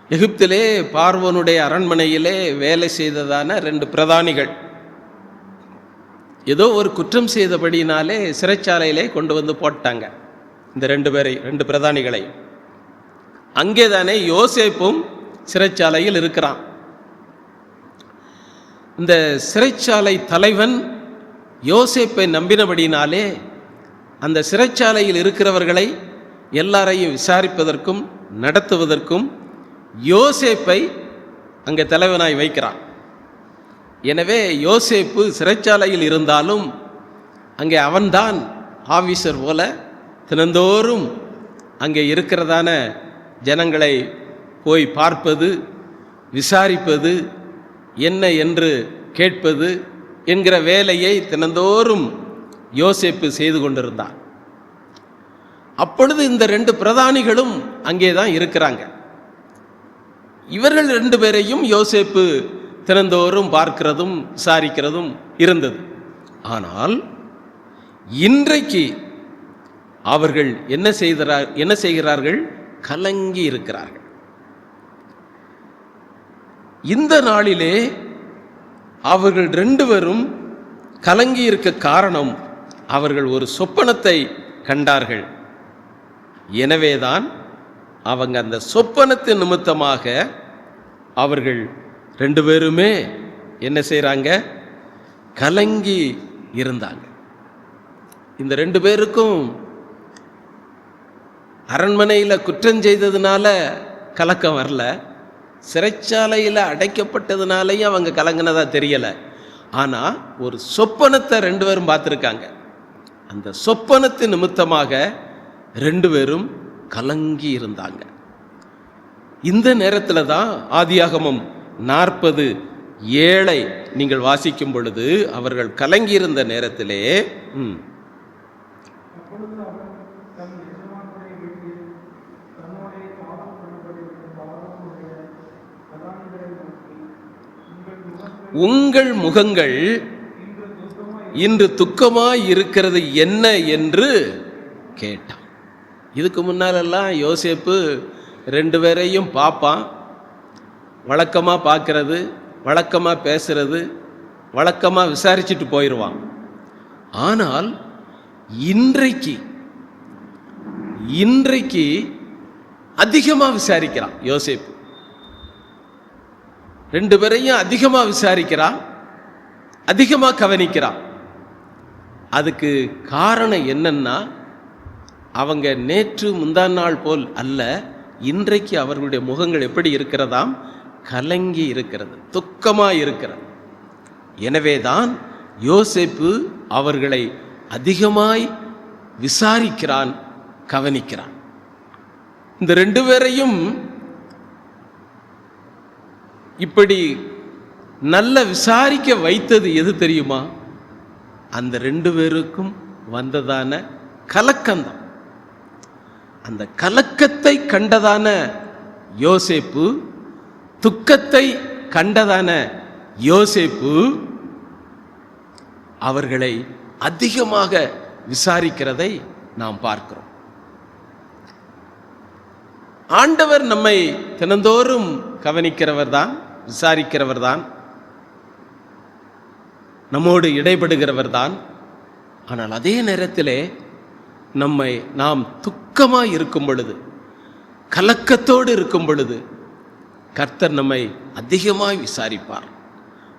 எகிப்திலே பார்வோனுடைய அரண்மனையிலே வேலை செய்ததான 2 பிரதானிகள் ஏதோ ஒரு குற்றம் செய்தபடினாலே சிறைச்சாலையிலே கொண்டு வந்து போட்டாங்க. இந்த 2 பிரதானிகளை. அங்கே தானே யோசேப்பும் சிறைச்சாலையில் இருக்கிறான். இந்த சிறைச்சாலை தலைவன் யோசேப்பை நம்பினபடினாலே அந்த சிறைச்சாலையில் இருக்கிறவர்களை எல்லாரையும் விசாரிப்பதற்கும் நடத்துவதற்கும் யோசேப்பை அங்கே தலைவனாய் வைக்கிறான். எனவே யோசேப்பு சிறைச்சாலையில் இருந்தாலும் அங்கே அவன்தான் ஆபீசர் போல தினந்தோறும் அங்கே இருக்கிறதான ஜனங்களை போய் பார்ப்பது, விசாரிப்பது, என்ன என்று கேட்பது என்கிற வேலையை தினந்தோறும் யோசேப்பு செய்து கொண்டிருந்தான். அப்பொழுது இந்த 2 பிரதானிகளும் அங்கே தான் இருக்கிறாங்க. இவர்கள் 2 பேரையும் யோசேப்பு தினந்தோறும் பார்க்கிறதும் விசாரிக்கிறதும் இருந்தது. ஆனால் இன்றைக்கு அவர்கள் என்ன செய்கிறார்கள்? கலங்கி இருக்கிறார்கள். இந்த நாளிலே அவர்கள் 2 பேரும் கலங்கி இருக்க காரணம், அவர்கள் ஒரு சொப்பனத்தை கண்டார்கள். எனவேதான் அவங்க அந்த சொப்பனத்தின் நிமித்தமாக அவர்கள் 2 பேருமே என்ன செய்கிறாங்க? கலங்கி இருந்தாங்க. இந்த 2 பேருக்கும் அரண்மனையில் குற்றம் செய்ததுனால கலக்கம் வரல, சிறைச்சாலையில் அடைக்கப்பட்டதுனாலையும் அவங்க கலங்கினதா தெரியலை. ஆனால் ஒரு சொப்பனத்தை 2 பேரும் பார்த்துருக்காங்க. அந்த சொப்பனத்தின் நிமித்தமாக 2 பேரும் கலங்கி இருந்தாங்க. இந்த நேரத்தில் தான் ஆதியாகமம் 40:7 நீங்கள் வாசிக்கும் பொழுது அவர்கள் கலங்கியிருந்த நேரத்திலே உங்கள் முகங்கள் இன்று துக்கமாய் இருக்கிறது என்ன என்று கேட்டான். இதுக்கு முன்னாலெல்லாம் யோசேப்பு 2 பேரையும் பார்ப்பான், வழக்கமாக பார்க்கறது, வழக்கமாக பேசுறது, வழக்கமாக விசாரிச்சுட்டு போயிடுவான். ஆனால் இன்றைக்கு அதிகமாக விசாரிக்கிறான் யோசேப்பு. 2 பேரையும் அதிகமாக விசாரிக்கிறான், அதிகமாக கவனிக்கிறான். அதுக்கு காரணம் என்னன்னா, அவங்க நேற்று முந்தான நாள் போல் அல்ல, இன்றைக்கு அவர்களுடைய முகங்கள் எப்படி இருக்கிறதாம்? கலங்கி இருக்கிறது, துக்கமாக இருக்கிறது. எனவேதான் யோசேப்பு அவர்களை அதிகமாய் விசாரிக்கிறான், கவனிக்கிறான். இந்த 2 பேரையும் இப்படி நல்ல விசாரிக்க வைத்தது எது தெரியுமா? அந்த 2 பேருக்கும் வந்ததான கலக்கம்தான். அந்த கலக்கத்தை கண்டதான யோசேப்பு, துக்கத்தை கண்டதான யோசேப்பு அவர்களை அதிகமாக விசாரிக்கிறதை நாம் பார்க்கிறோம். ஆண்டவர் நம்மை தினந்தோறும் கவனிக்கிறவர் தான், விசாரிக்கிறவர் தான், நம்மோடு இடைபடுகிறவர் தான். ஆனால் அதே நேரத்திலே நாம் துக்கமாய் இருக்கும் பொழுது, கலக்கத்தோடு இருக்கும் பொழுது கர்த்தர் நம்மை அதிகமாய் விசாரிப்பார்,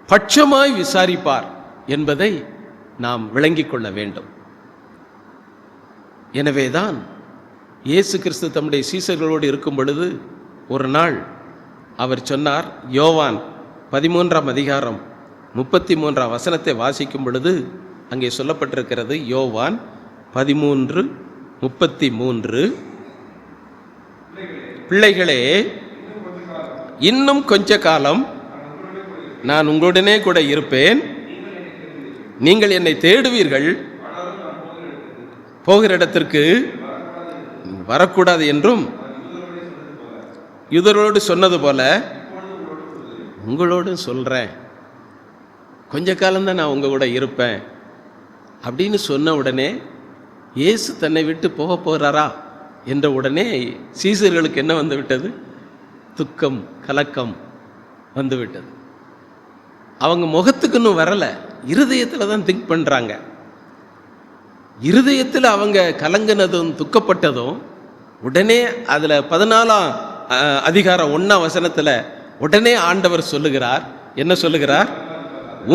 பட்சமாய் விசாரிப்பார் என்பதை நாம் விளங்கிக் கொள்ள வேண்டும். எனவேதான் இயேசு கிறிஸ்து தம்முடைய சீசர்களோடு இருக்கும் பொழுது ஒரு நாள் அவர் சொன்னார், யோவான் 13:33 வாசிக்கும் பொழுது அங்கே சொல்லப்பட்டிருக்கிறது. யோவான் 13:33, பிள்ளைகளே, இன்னும் கொஞ்ச காலம் நான் உங்களுடனே கூட இருப்பேன், நீங்கள் என்னை தேடுவீர்கள், போகிற இடத்திற்கு வரக்கூடாது என்றும் யூதர்களோடு சொன்னது போல உங்களோடு சொல்கிறேன், கொஞ்ச காலம்தான் நான் உங்கள் கூட இருப்பேன் அப்படின்னு சொன்ன உடனே இயேசு தன்னை விட்டு போக போகிறாரா என்ற உடனே சீசர்களுக்கு என்ன வந்து விட்டது? துக்கம், கலக்கம் வந்து விட்டது. அவங்க முகத்துக்கு இன்னும் வரலை, இருதயத்தில் தான் திங்க் பண்ணுறாங்க. இருதயத்தில் அவங்க கலங்கினதும் துக்கப்பட்டதும் உடனே அதில் 14ஆம் அதிகாரம் 1ஆம் வசனத்தில் உடனே ஆண்டவர் சொல்லுகிறார். என்ன சொல்லுகிறார்?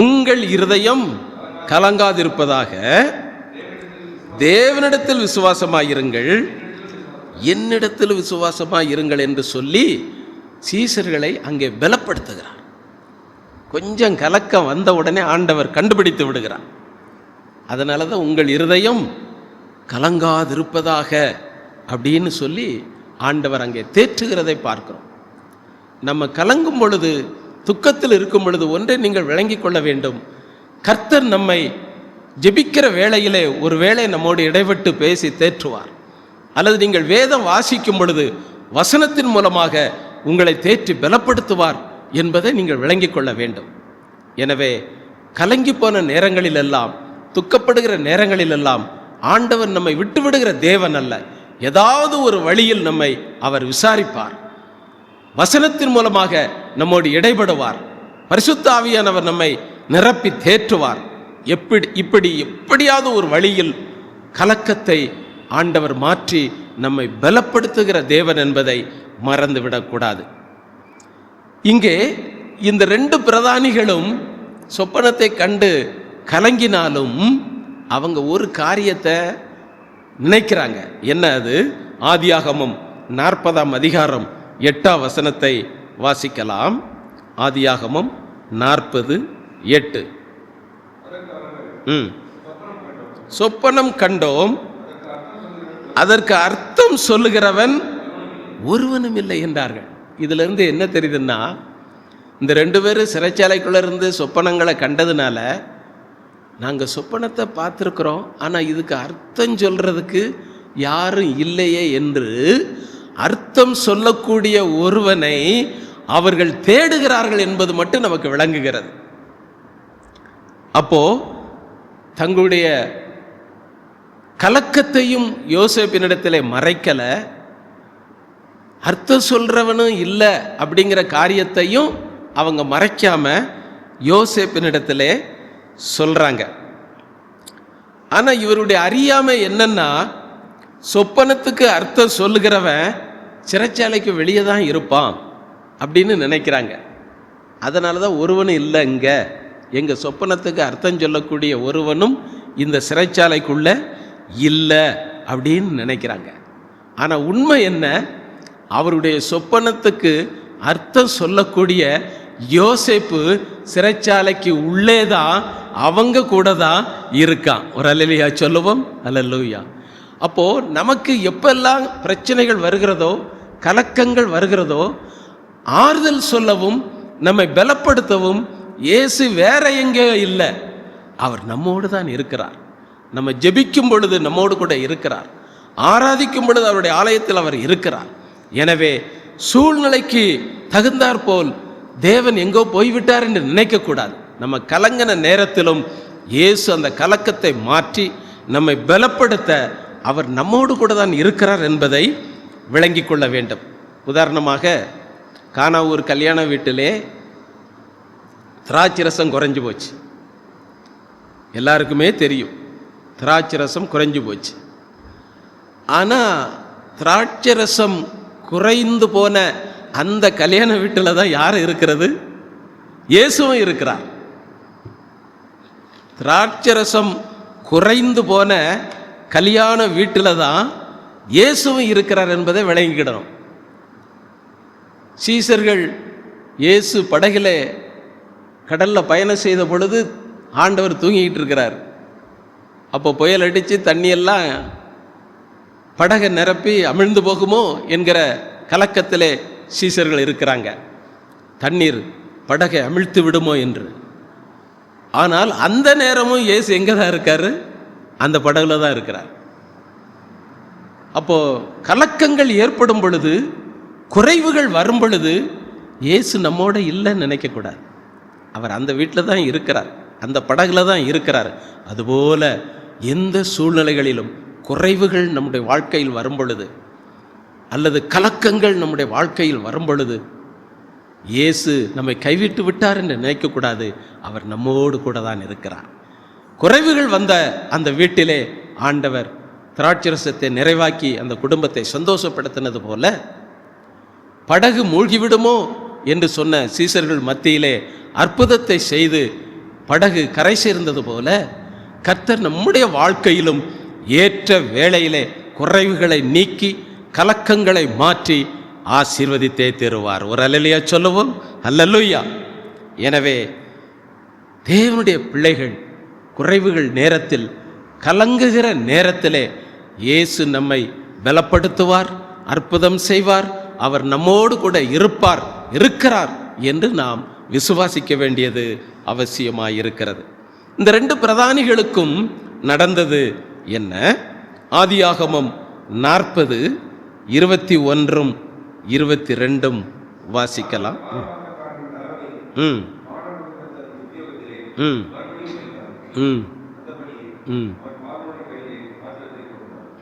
உங்கள் இருதயம் கலங்காதிருப்பதாக தேவனிடத்தில் விசுவாசமாயிருங்கள், என்னிடத்தில் விசுவாசமாயிருங்கள் என்று சொல்லி சீசர்களை அங்கே பலப்படுத்துகிறார். கொஞ்சம் கலக்கம் வந்த உடனே ஆண்டவர் கண்டுபிடித்து விடுகிறார். அதனால தான் உங்கள் இருதயம் கலங்காதிருப்பதாக அப்படின்னு சொல்லி ஆண்டவர் அங்கே தேற்றுகிறதை பார்க்கிறோம். நம்ம கலங்கும் பொழுது, துக்கத்தில் இருக்கும் பொழுது ஒன்றை நீங்கள் விளங்கி கொள்ள வேண்டும். கர்த்தர் நம்மை ஜெபிக்கிற வேளையிலே ஒரு வேளை நம்மோடு இடைப்பட்டு பேசி தேற்றுவார், அல்லது நீங்கள் வேதம் வாசிக்கும் பொழுது வசனத்தின் மூலமாக உங்களை தேற்றி பலப்படுத்துவார் என்பதை நீங்கள் விளங்கி கொள்ள வேண்டும். எனவே கலங்கி போன நேரங்களிலெல்லாம், துக்கப்படுகிற நேரங்களிலெல்லாம் ஆண்டவர் நம்மை விட்டுவிடுகிற தேவன் அல்ல. ஏதாவது ஒரு வழியில் நம்மை அவர் விசாரிப்பார், வசனத்தின் மூலமாக நம்மோடு இடைபடுவார், பரிசுத்த ஆவியானவர் நம்மை நிரப்பி தேற்றுவார். எப்படியாவது ஒரு வழியில் கலக்கத்தை ஆண்டவர் மாற்றி நம்மை பலப்படுத்துகிற தேவன் என்பதை மறந்துவிடக்கூடாது. இங்கே இந்த 2 பிரதானிகளும் சொப்பனத்தை கண்டு கலங்கினாலும் அவங்க ஒரு காரியத்தை நினைக்கிறாங்க. என்ன அது? ஆதியாகமம் 40ஆம் அதிகாரம் 8ஆம் வசனத்தை வாசிக்கலாம். ஆதியாகமம் 40:8. சொப்பனம் கண்டோம், அதற்கு அர்த்தம் சொல்லுகிறவன் ஒருவனும் இல்லை என்றார்கள். இதுல இருந்து என்ன தெரியுதுன்னா, இந்த 2 பேரும் சிறைச்சாலைக்குள்ள இருந்து சொப்பனங்களை கண்டதுனால நாங்கள் சொப்பனத்தை பார்த்துருக்குறோம், ஆனால் இதுக்கு அர்த்தம் சொல்றதுக்கு யாரும் இல்லையே என்று அர்த்தம் சொல்லக்கூடிய ஒருவனை அவர்கள் தேடுகிறார்கள் என்பது மட்டும் நமக்கு விளங்குகிறது. அப்போ தங்களுடைய கலக்கத்தையும் யோசேப்பினிடத்திலே மறைக்கல, அர்த்தம் சொல்றவனும் இல்லை அப்படிங்கிற காரியத்தையும் அவங்க மறைக்காம யோசேப்பினிடத்திலே சொல்றாங்க. ஆனா இவருடைய அறியாமை என்னன்னா, சொப்பனத்துக்கு அர்த்தம் சொல்லுகிறவன் சிறைச்சாலைக்கு வெளியே தான் இருப்பான் அப்படின்னு நினைக்கிறாங்க. அதனால தான் ஒருவனும் இல்லை, இங்க எங்க சொப்பனத்துக்கு அர்த்தம் சொல்லக்கூடிய ஒருவனும் இந்த சிறைச்சாலைக்குள்ள இல்லை அப்படின்னு நினைக்கிறாங்க. ஆனால் உண்மை என்ன? அவருடைய சொப்பனத்துக்கு அர்த்தம் சொல்லக்கூடிய யோசேப்பு சிறைச்சாலைக்கு உள்ளே தான், அவங்க கூட தான் இருக்கான். ஒரு அல்லேலூயா சொல்லுவோம். அல்லேலூயா. அப்போ நமக்கு எப்பெல்லாம் பிரச்சனைகள் வருகிறதோ, கலக்கங்கள் வருகிறதோ, ஆறுதல் சொல்லவும் நம்மை பலப்படுத்தவும் இயேசு வேற எங்கேயோ இல்லை, அவர் நம்மோடு தான் இருக்கிறார். நம்ம ஜெபிக்கும் பொழுது நம்மோடு கூட இருக்கிறார், ஆராதிக்கும் பொழுது அவருடைய ஆலயத்தில் அவர் இருக்கிறார். எனவே சூழ்நிலைக்கு தகுந்தாற்போல் தேவன் எங்கோ போய்விட்டார் என்று நினைக்கக்கூடாது. நம்ம கலங்கின நேரத்திலும் இயேசு அந்த கலக்கத்தை மாற்றி நம்மை பலப்படுத்த அவர் நம்மோடு கூட தான் இருக்கிறார் என்பதை விளங்கி கொள்ள வேண்டும். உதாரணமாக, கானாவூர் கல்யாண வீட்டிலே திராட்சை ரசம் குறைஞ்சு போச்சு. எல்லாருக்குமே தெரியும், திராட்சை ரசம் குறைஞ்சு போச்சு. ஆனால் திராட்சை ரசம் குறைந்து போன அந்த கல்யாண வீட்டில் தான் யார் இருக்கிறது? இயேசுவும் இருக்கிறார். திராட்சை ரசம் குறைந்து போன கல்யாண வீட்டில் தான் இயேசுவும் இருக்கிறார் என்பதை விளங்கிக்கிடணும். சீசர்கள் இயேசு படகில் கடலில் பயணம் செய்த பொழுது ஆண்டவர் தூங்கிக்கிட்டு இருக்கிறார். அப்போ புயல் அடித்து தண்ணியெல்லாம் படகை நிரப்பி அமிழ்ந்து போகுமோ என்கிற கலக்கத்திலே சீசர்கள் இருக்கிறாங்க. தண்ணீர் படகை அமிழ்த்து விடுமோ என்று. ஆனால் அந்த நேரமும் இயேசு எங்கே தான் இருக்காரு? அந்த படகுல தான் இருக்கிறார். அப்போ கலக்கங்கள் ஏற்படும் பொழுது, குறைவுகள் வரும் பொழுது இயேசு நம்மோட இல்லைன்னு நினைக்கக்கூடாது. அவர் அந்த வீட்டில் தான் இருக்கிறார், அந்த படகுல தான் இருக்கிறார். அதுபோல எந்த சூழ்நிலைகளிலும் குறைவுகள் நம்முடைய வாழ்க்கையில் வரும் பொழுது, அல்லது கலக்கங்கள் நம்முடைய வாழ்க்கையில் வரும் பொழுது இயேசு நம்மை கைவிட்டு விட்டார் என்று நினைக்கக்கூடாது. அவர் நம்மோடு கூட தான் இருக்கிறார். குறைவுகள் வந்த அந்த வீட்டிலே ஆண்டவர் திராட்சரசத்தை நிறைவாக்கி அந்த குடும்பத்தை சந்தோஷப்படுத்தினது போல, படகு மூழ்கிவிடுமோ என்று சொன்ன சீசர்கள் மத்தியிலே அற்புதத்தை செய்து படகு கரை சேர்ந்தது போல, கர்த்தர் நம்முடைய வாழ்க்கையிலும் ஏற்ற வேளையிலே குறைவுகளை நீக்கி கலக்கங்களை மாற்றி ஆசீர்வதித்தே தருவார். ஒரு அல்லேலூயா சொல்லுவோம். அல்லேலூயா. எனவே தேவனுடைய பிள்ளைகள் குறைவுகள் நேரத்தில், கலங்குகிற நேரத்திலே இயேசு நம்மை பலப்படுத்துவார், அற்புதம் செய்வார், அவர் நம்மோடு கூட இருக்கிறார் என்று நாம் விசுவாசிக்க வேண்டியது அவசியமாயிருக்கிறது. இந்த 2 பிரதானிகளுக்கும் நடந்தது என்ன? ஆதியாகமம் 40 21 22 வாசிக்கலாம். ம் ம் ம் ம்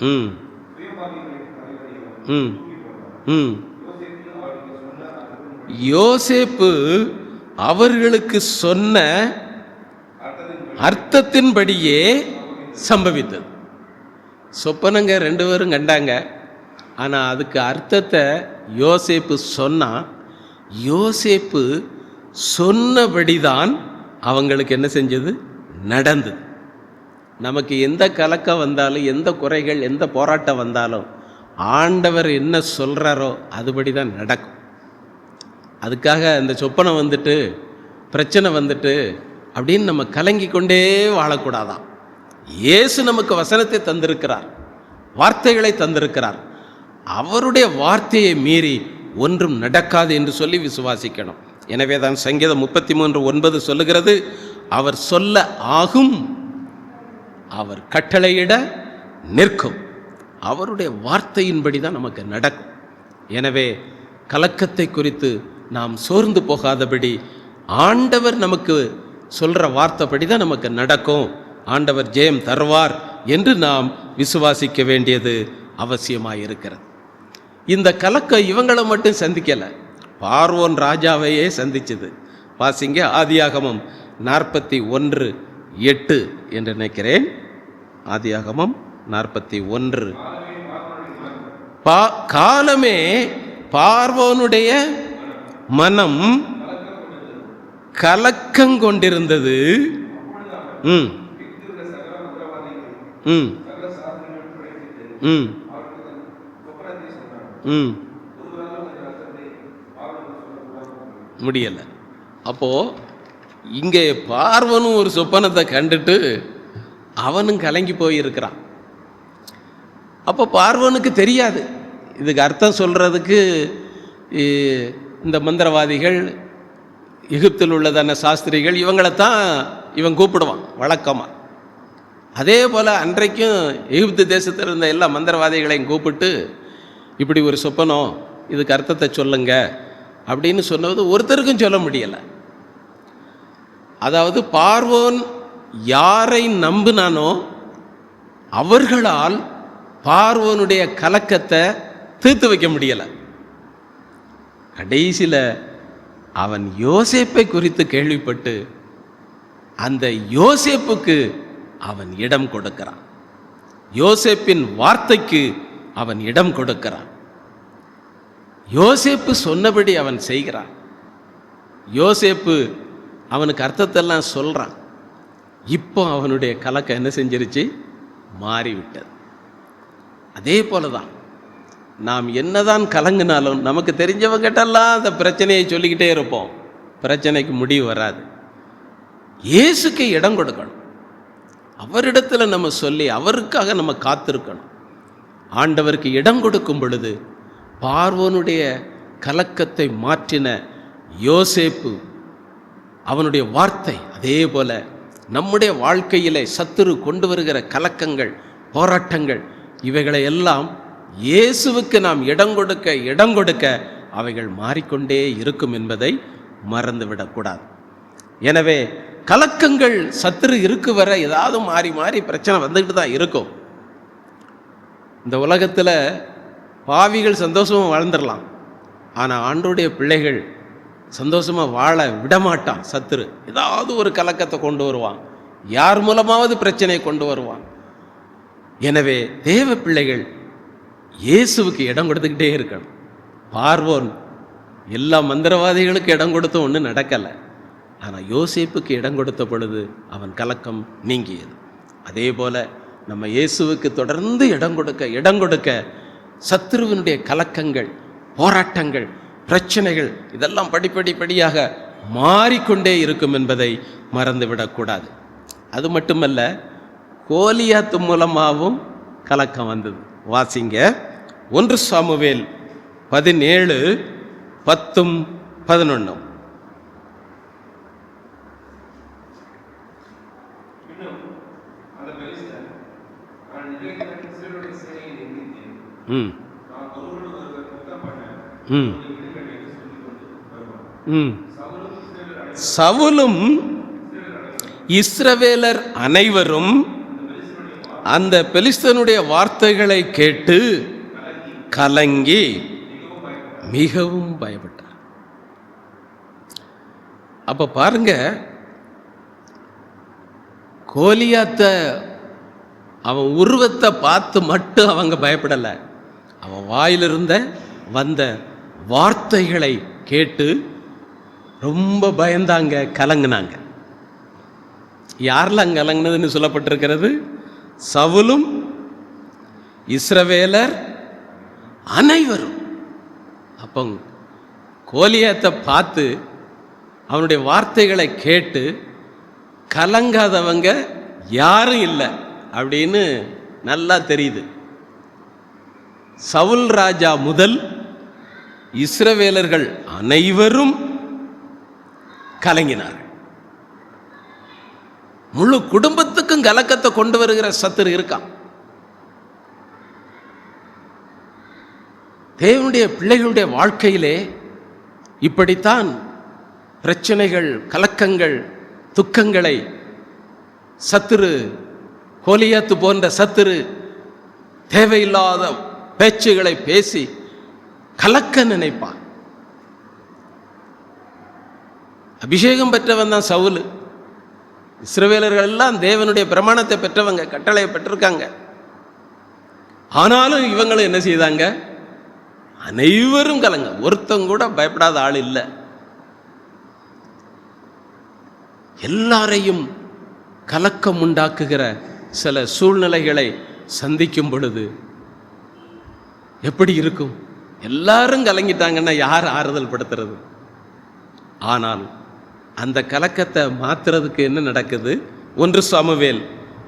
ம் ம் ம் யோசேப்பு அவர்களுக்கு சொன்ன அர்த்தத்தின்படியே சம்பவித்தது. சொப்பனங்க 2 பேரும் கண்டாங்க. ஆனால் அதுக்கு அர்த்தத்தை யோசேப்பு சொன்னா, யோசேப்பு சொன்னபடிதான் அவங்களுக்கு என்ன செஞ்சது? நடந்தது. நமக்கு எந்த கலக்கம் வந்தாலும், எந்த குறைகள், எந்த போராட்டம் வந்தாலும் ஆண்டவர் என்ன சொல்கிறாரோ அதுபடி தான் நடக்கும். அதுக்காக அந்த சொப்பனம் வந்துட்டு, பிரச்சனை வந்துட்டு அப்படின்னு நம்ம கலங்கி கொண்டே வாழக்கூடாதான். இயேசு நமக்கு வசனத்தை தந்திருக்கிறார், வார்த்தைகளை தந்திருக்கிறார். அவருடைய வார்த்தையை மீறி ஒன்றும் நடக்காது என்று சொல்லி விசுவாசிக்கணும். எனவே தான் சங்கீதம் 33:9 சொல்லுகிறது, அவர் சொல்ல ஆகும், அவர் கட்டளையிட நிற்கும். அவருடைய வார்த்தையின்படி தான் நமக்கு நடக்கும். எனவே கலக்கத்தை குறித்து நாம் சோர்ந்து போகாதபடி, ஆண்டவர் நமக்கு சொல்கிற வார்த்தைப்படி தான் நமக்கு நடக்கும், ஆண்டவர் ஜெயம் தருவார் என்று நாம் விசுவாசிக்க வேண்டியது அவசியமாயிருக்கிறது. இந்த கலக்கம் இவங்களை மட்டும் சந்திக்கலை, பார்வோன் ராஜாவையே சந்திச்சது. வாசிங்க ஆதியாகமம் 41:8 என்று நினைக்கிறேன். ஆதியாகமம் 41. காலமே பார்வோனுடைய மனம் கலக்கங்கொண்டிருந்தது. ம் ம் ம் ம் முடியலை. அப்போது இங்கே பார்வனும் ஒரு சொப்பனத்தை கண்டுட்டு அவனும் கலங்கி போயிருக்கிறான். அப்போ பார்வனுக்கு தெரியாது இதுக்கு அர்த்தம் சொல்கிறதுக்கு. இந்த மந்திரவாதிகள், எகிப்தில் உள்ளதான சாஸ்திரிகள், இவங்களைத்தான் இவன் கூப்பிடுவான் வழக்கமாக. அதே போல் அன்றைக்கும் எகிப்து தேசத்தில் இருந்த எல்லா மந்திரவாதிகளையும் கூப்பிட்டு, இப்படி ஒரு சொப்பனம், இதுக்கு அர்த்தத்தை சொல்லுங்க அப்படின்னு சொன்னது ஒருத்தருக்கும் சொல்ல முடியலை. அதாவது பார்வோன் யாரை நம்பினானோ அவர்களால் பார்வோனுடைய கலக்கத்தை தீர்த்து வைக்க முடியலை. கடைசியில் அவன் யோசேப்பை குறித்து கேள்விப்பட்டு அந்த யோசேப்புக்கு அவன் இடம் கொடுக்கிறான். யோசேப்பின் வார்த்தைக்கு அவன் இடம் கொடுக்கிறான். யோசேப்பு சொன்னபடி அவன் செய்கிறான். யோசேப்பு அவனுக்கு அர்த்தத்தெல்லாம் சொல்கிறான். இப்போ அவனுடைய கலக்கம் என்ன செஞ்சிருச்சு? மாறிவிட்டது. அதே போல தான் நாம் என்னதான் கலங்கினாலும் நமக்கு தெரிஞ்சவங்கிட்டெல்லாம் அந்த பிரச்சனையை சொல்லிக்கிட்டே இருப்போம், பிரச்சனைக்கு முடிவு வராது. இயேசுக்கு இடம் கொடுக்கணும், அவரிடத்தில் நம்ம சொல்லி அவருக்காக நம்ம காத்திருக்கணும். ஆண்டவருக்கு இடம் கொடுக்கும் பொழுது பார்வோனுடைய கலக்கத்தை மாற்றின யோசேப்பு, அவனுடைய வார்த்தை, அதே போல நம்முடைய வாழ்க்கையிலே சத்துரு கொண்டு வருகிற கலக்கங்கள், போராட்டங்கள், இவைகளை எல்லாம் இயேசுவுக்கு நாம் இடம் கொடுக்க அவைகள் மாறிக்கொண்டே இருக்கும் என்பதை மறந்துவிடக்கூடாது. எனவே கலக்கங்கள் சத்துரு இருக்கு வர ஏதாவது மாறி மாறி பிரச்சனை வந்துக்கிட்டு தான் இருக்கும். இந்த உலகத்தில் பாவிகள் சந்தோஷமாக வாழ்ந்துடலாம், ஆனால் ஆண்டவருடைய பிள்ளைகள் சந்தோஷமாக வாழ விடமாட்டான் சத்துரு. ஏதாவது ஒரு கலக்கத்தை கொண்டு வருவான், யார் மூலமாவது பிரச்சனை கொண்டு வருவான். எனவே தேவ பிள்ளைகள் இயேசுவுக்கு இடம் கொடுத்துக்கிட்டே இருக்கணும். பார்வோன் எல்லா மந்திரவாதிகளுக்கு இடம் கொடுத்தும் ஒன்றும் நடக்கலை, ஆனால் யோசேப்புக்கு இடம் கொடுத்த பொழுது அவன் கலக்கம் நீங்கியது. அதே போல் நம்ம இயேசுவுக்கு தொடர்ந்து இடம் கொடுக்க சத்துருவினுடைய கலக்கங்கள், போராட்டங்கள், பிரச்சனைகள் இதெல்லாம் படிப்படியாக மாறிக்கொண்டே இருக்கும் என்பதை மறந்துவிடக்கூடாது. அது மட்டுமல்ல, கோலியாத்து மூலமாகவும் கலக்கம் வந்தது. வாசிங்க 1 சாமுவேல் 17:10-11. சவுலும் இஸ்ரவேலர் அனைவரும் அந்த பெலிஸ்தனுடைய வார்த்தைகளை கேட்டு கலங்கி மிகவும் பயப்பட்டார். அப்ப பாருங்க, கோலியாத்த அவன் உருவத்தை பார்த்து மட்டும் அவங்க பயப்படலை, அவன் வாயிலிருந்த வந்த வார்த்தைகளை கேட்டு ரொம்ப பயந்தாங்க, கலங்கினாங்க. யாரெல்லாம் கலங்கினதுன்னு சொல்லப்பட்டிருக்கிறது? சவுலும் இஸ்ரவேலர் அனைவரும். அப்போ கோலியாத்தை பார்த்து அவனுடைய வார்த்தைகளை கேட்டு கலங்காதவங்க யாரும் இல்லை அப்படின்னு நல்லா தெரியுது. சவுல் ராஜா முதல் இஸ்ரவேலர்கள் அனைவரும் கலங்கினார்கள். முழு குடும்பத்துக்கும் கலக்கத்தை கொண்டு வருகிற சத்துரு இருக்கான். தேவனுடைய பிள்ளைகளுடைய வாழ்க்கையிலே இப்படித்தான் பிரச்சனைகள், கலக்கங்கள், துக்கங்களை சத்துரு, கோலியாத்து போன்ற சத்துரு தேவையில்லாத பேச்சுகளை பேசி கலக்க நினைப்பான். அபிஷேகம் பெற்றவன் தான் சவுல். இஸ்ரவேலர்கள் எல்லாம் தேவனுடைய பிரமாணத்தை பெற்றவங்க, கட்டளையை பெற்றிருக்காங்க. ஆனாலும் இவங்களும் என்ன செய்தாங்க? அனைவரும் கலங்க, ஒருத்தங்க கூட பயப்படாத ஆள் இல்லை. எல்லாரையும் கலக்கம் உண்டாக்குகிற சில சூழ்நிலைகளை சந்திக்கும் பொழுது எப்படி இருக்கும்? எல்லாரும் கலங்கிட்டாங்கன்னா யார் ஆறுதல் படுத்துறது? ஆனால் அந்த கலக்கத்தை மாத்துறதுக்கு என்ன நடக்குது? 1 சாமுவேல்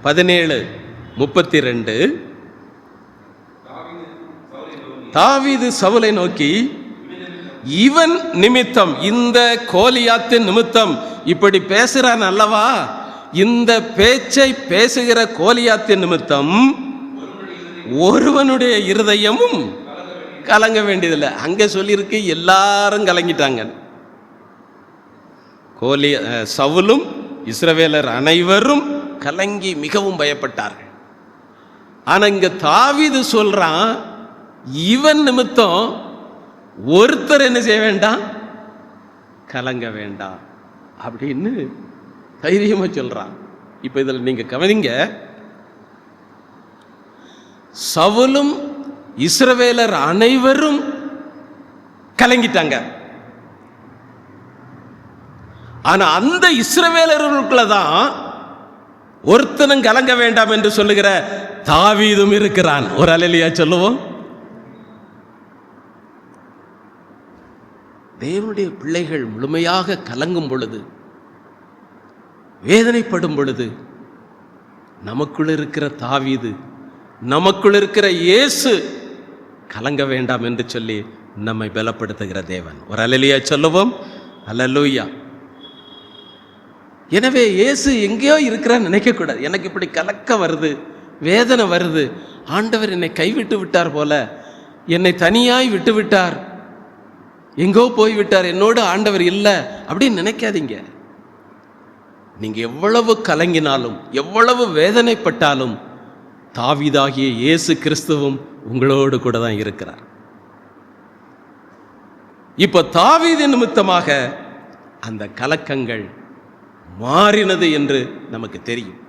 17:32. தாவீது சவுலை நோக்கி, இவன் நிமித்தம், இந்த கோலியாத்தின் நிமித்தம் இப்படி பேசுறான் அல்லவா, இந்த பேச்சை பேசுகிற கோலியாத்தின் நிமித்தம் ஒருவனுடைய இருதயமும் கலங்க வேண்டியதில்லை. அங்கே சொல்லியிருக்கு எல்லாரும் கலங்கிட்டாங்க. சவுலும் இஸ்ரவேலர் அனைவரும் கலங்கி மிகவும் பயப்பட்டார்கள். ஆனா இங்க தாவீது சொல்றான், இவன் நிமித்தம் ஒருத்தர் என்ன செய்ய வேண்டாம், கலங்க வேண்டாம் அப்படின்னு தைரியமா சொல்றான். இப்ப இதுல நீங்க கவனிங்க, சவுலும் இஸ்ரவேலர் அனைவரும் கலங்கிட்டாங்க. ஆனா அந்த இஸ்ரவேலர்களுக்குள்ளதான் ஒருத்தனும் கலங்க வேண்டாம் என்று சொல்லுகிற தாவீதும் இருக்கிறான். ஒரு அல்லேலூயா சொல்லுவோம். தேவனுடைய பிள்ளைகள் முழுமையாக கலங்கும் பொழுது, வேதனைப்படும் பொழுது, நமக்குள் இருக்கிற தாவீது, நமக்குள் இருக்கிற இயேசு கலங்க வேண்டாம் என்று சொல்லி நம்மை பலப்படுத்துகிற தேவன். ஒரு அல்லேலூயா சொல்லுவோம். அல்லேலூயா. எனவே இயேசு எங்கேயோ இருக்கிறான்னு நினைக்கக்கூடாது. எனக்கு இப்படி கலக்க வருது, வேதனை வருது, ஆண்டவர் என்னை கைவிட்டு விட்டார் போல, என்னை தனியாய் விட்டு விட்டார், எங்கோ போய்விட்டார், என்னோடு ஆண்டவர் இல்லை அப்படின்னு நினைக்காதீங்க. நீங்க எவ்வளவு கலங்கினாலும், எவ்வளவு வேதனைப்பட்டாலும் தாவீதாகிய இயேசு கிறிஸ்துவும் உங்களோடு கூட தான் இருக்கிறார். இப்போ தாவீது நிமித்தமாக அந்த கலக்கங்கள் மாறினது என்று நமக்கு தெரியும்.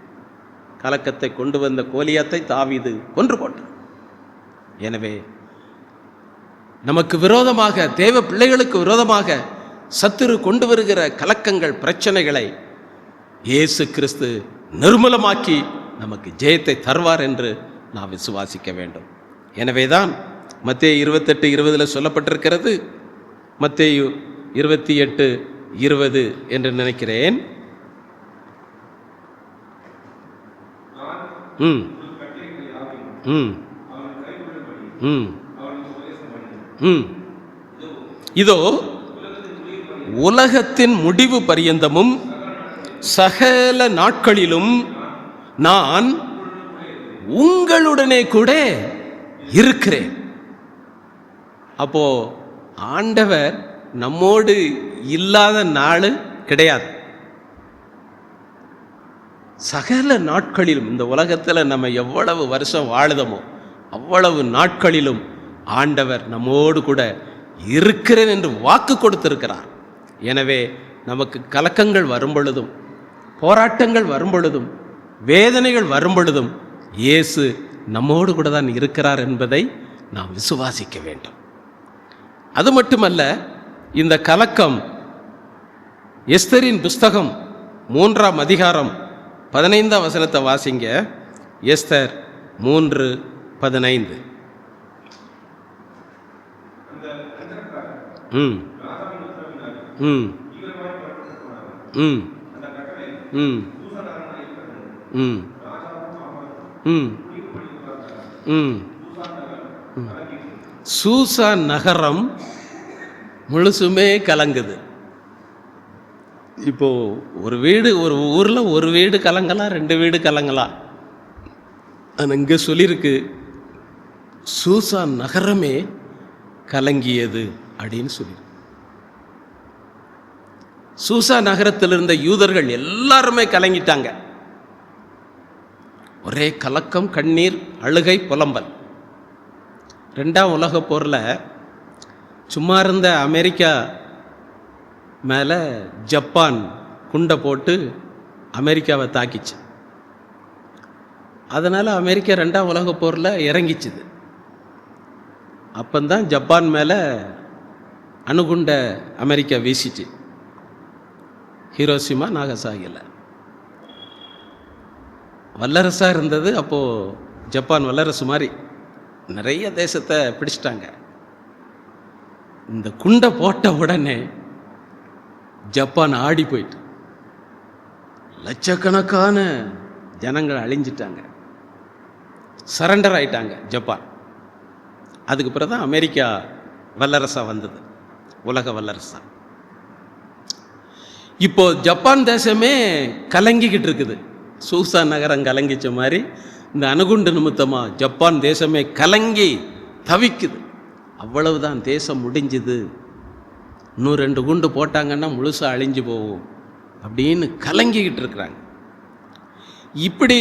கலக்கத்தை கொண்டு வந்த கோலியாத்தை தாவீது கொன்று போட்டார். எனவே நமக்கு விரோதமாக, தேவ பிள்ளைகளுக்கு விரோதமாக சத்துரு கொண்டு வருகிற கலக்கங்கள், பிரச்சனைகளை இயேசு கிறிஸ்து நிர்மூலமாக்கி நமக்கு ஜெயத்தை தருவார் என்று நாம் விசுவாசிக்க வேண்டும். எனவேதான் மத்தேயு 28:20 சொல்லப்பட்டிருக்கிறது. மத்தேயு 28:20 என்று நினைக்கிறேன். ம் ம் ம் ம் இதோ உலகத்தின் முடிவு பரியந்தமும் சகல நாட்களிலும் நான் உங்களுடனே கூட இருக்கிறேன். அப்போ ஆண்டவர் நம்மோடு இல்லாத நாள் கிடையாது. சகல நாட்களிலும், இந்த உலகத்தில் நம்ம எவ்வளவு வருஷம் வாழுதமோ அவ்வளவு நாட்களிலும் ஆண்டவர் நம்மோடு கூட இருக்கிறேன் என்று வாக்கு கொடுத்திருக்கிறார். எனவே நமக்கு கலக்கங்கள் வரும் பொழுதும், போராட்டங்கள் வரும் பொழுதும், வேதனைகள் வரும் பொழுதும் இயேசு நம்மோடு கூட தான் இருக்கிறார் என்பதை நாம் விசுவாசிக்க வேண்டும். அது மட்டுமல்ல, இந்த கலக்கம் எஸ்தரின் புஸ்தகம் 3ஆம் அதிகாரம் 15ஆம் வசனத்தை வாசிங்க. எஸ்தர் 3:15. ம் ம் ம் ம் ம் ம் ம் சூசா நகரம் முழுசுமே கலங்குது. இப்போ ஒரு வீடு, ஒரு ஊரில் ஒரு வீடு கலங்கலாம், 2 வீடு கலங்கலாம். ஆனால் இங்கே சொல்லியிருக்கு சூசா நகரமே கலங்கியது அப்படின்னு சொல்லி. சூசா நகரத்தில் இருந்த யூதர்கள் எல்லாருமே கலங்கிட்டாங்க. ஒரே கலக்கம், கண்ணீர், அழுகை, புலம்பல். 2ஆம் உலகப் போரில் சும்மா இருந்த அமெரிக்கா மேலே ஜப்பான் குண்டை போட்டு அமெரிக்காவை தாக்கிச்சு. அதனால் அமெரிக்கா 2ஆம் உலகப் போரில் இறங்கிச்சுது. அப்பந்தான் ஜப்பான் மேலே அணுகுண்ட அமெரிக்கா வீசிச்சு, ஹிரோஷிமா நாகசாகியில். வல்லரசாக இருந்தது அப்போது ஜப்பான், வல்லரசு மாதிரி நிறைய தேசத்தை பிடிச்சிட்டாங்க. இந்த குண்டை போட்ட உடனே ஜப்பான் ஆடி போயிட்டு லட்சக்கணக்கான ஜனங்கள் அழிஞ்சிட்டாங்க, சரண்டர் ஆயிட்டாங்க ஜப்பான். அதுக்கு பிறகு தான் அமெரிக்கா வல்லரசாக வந்தது, உலக வல்லரசா. இப்போ ஜப்பான் தேசமே கலங்கிக்கிட்டு இருக்குது. சூசா நகரம் கலங்கிச்ச மாதிரி இந்த அணுகுண்டு நிமித்தமாக ஜப்பான் தேசமே கலங்கி தவிக்குது. அவ்வளவுதான், தேசம் முடிஞ்சுது, இன்னும் 2 குண்டு போட்டாங்கன்னா முழுசாக அழிஞ்சு போகும் அப்படின்னு கலங்கிக்கிட்டு இருக்கிறாங்க. இப்படி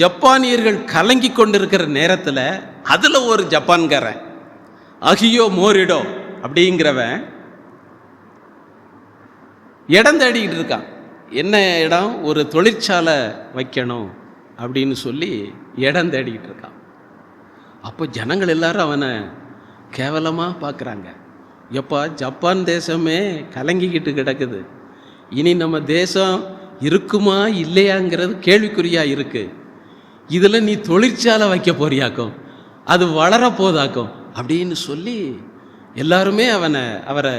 ஜப்பானியர்கள் கலங்கி கொண்டிருக்கிற நேரத்தில் அதில் ஒரு ஜப்பான்காரன் அகியோ மோரிடோ அப்படிங்கிறவன் இடம் தேடிக்கிட்டு இருக்கான். என்ன இடம்? ஒரு தொழிற்சாலை வைக்கணும் அப்படின்னு சொல்லி இடம் தேடிக்கிட்டு இருக்கான். அப்போ ஜனங்கள் எல்லாரும் அவனை கேவலமாக பார்க்குறாங்க. எப்பா, ஜப்பான் தேசமே கலங்கிக்கிட்டு கிடக்குது, இனி நம்ம தேசம் இருக்குமா இல்லையாங்கிறது கேள்விக்குறியாக இருக்குது. இதில் நீ தொழிற்சாலை வைக்க போறியாக்கும், அது வளரப்போதாக்கும் அப்படின்னு சொல்லி எல்லாருமே அவரை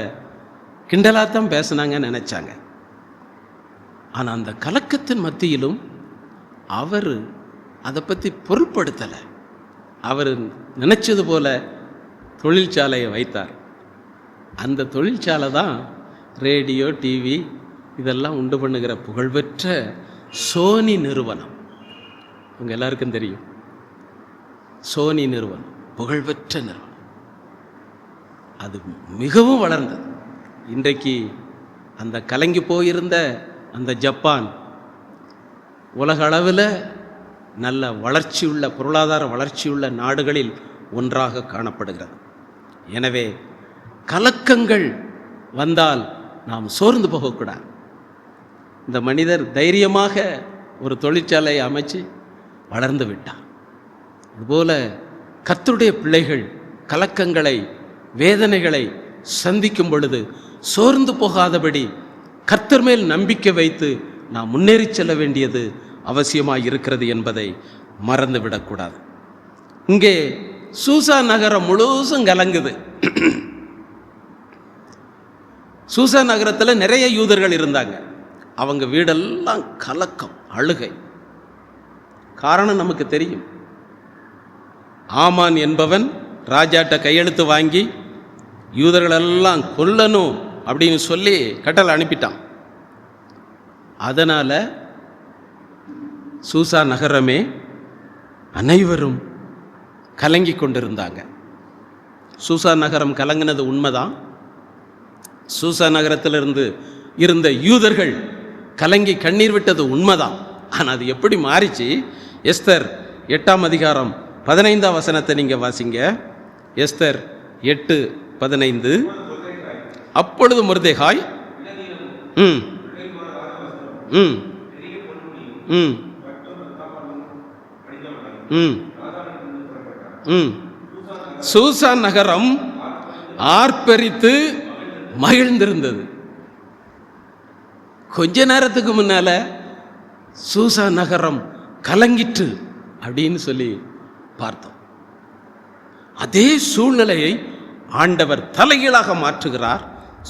கிண்டலாத்தான் பேசுனாங்கன்னு நினச்சாங்க. ஆனால் அந்த கலக்கத்தின் மத்தியிலும் அவர் அதை பற்றி பொருட்படுத்தலை. அவர் நினச்சது போல தொழிற்சாலையை வைத்தார். அந்த தொழிற்சாலை தான் ரேடியோ, டிவி இதெல்லாம் உண்டு பண்ணுகிற புகழ்பெற்ற சோனி நிறுவனம். உங்கள் எல்லாருக்கும் தெரியும், சோனி நிறுவனம் புகழ்பெற்ற நிறுவனம். அது மிகவும் வளர்ந்தது. இன்றைக்கு அந்த கலங்கி போயிருந்த அந்த ஜப்பான் உலக அளவில் நல்ல வளர்ச்சியுள்ள பொருளாதார வளர்ச்சியுள்ள நாடுகளில் ஒன்றாக காணப்படுகிறது. எனவே கலக்கங்கள் வந்தால் நாம் சோர்ந்து போகக்கூடாது. இந்த மனிதர் தைரியமாக ஒரு தொழிற்சாலையை அமைச்சு வளர்ந்து விட்டார். அதுபோல கர்த்தருடைய பிள்ளைகள் கலக்கங்களை வேதனைகளை சந்திக்கும் பொழுது சோர்ந்து போகாதபடி கர்த்தர் மேல் நம்பிக்கை வைத்து நாம் முன்னேறி செல்ல வேண்டியது அவசியமாக இருக்கிறது என்பதை மறந்துவிடக்கூடாது. இங்கே சூசா நகரம் முழுசும் கலங்குது. சூசா நகரத்தில் நிறைய யூதர்கள் இருந்தாங்க. அவங்க வீடெல்லாம் கலக்கம், அழுகை. காரணம் நமக்கு தெரியும். ஆமான் என்பவன் ராஜாட்ட கையெழுத்து வாங்கி யூதர்களெல்லாம் கொல்லணும் அப்படின்னு சொல்லி கட்டளை அனுப்பிட்டான். அதனால் சூசா நகரமே அனைவரும் கலங்கி கொண்டிருந்தாங்க. சூசா நகரம் கலங்கினது உண்மைதான். சூசா நகரத்திலிருந்து இருந்த யூதர்கள் கலங்கி கண்ணீர் விட்டது உண்மைதான். ஆனால் அது எப்படி மாறிச்சு? எஸ்தர் 8ஆம் அதிகாரம் 15ஆம் வசனத்தை நீங்கள் வாசிங்க. எஸ்தர் 8:15. அப்பொழுது மொர்தெகாய் சூசா நகரம் ஆர்ப்பரித்து மகிழ்ந்திருந்தது. கொஞ்ச நேரத்துக்கு முன்னால சூசா நகரம் கலங்கிற்று அப்படின்னு சொல்லி பார்த்தோம். அதே சூழ்நிலையை ஆண்டவர் தலைகீழாக மாற்றுகிறார்.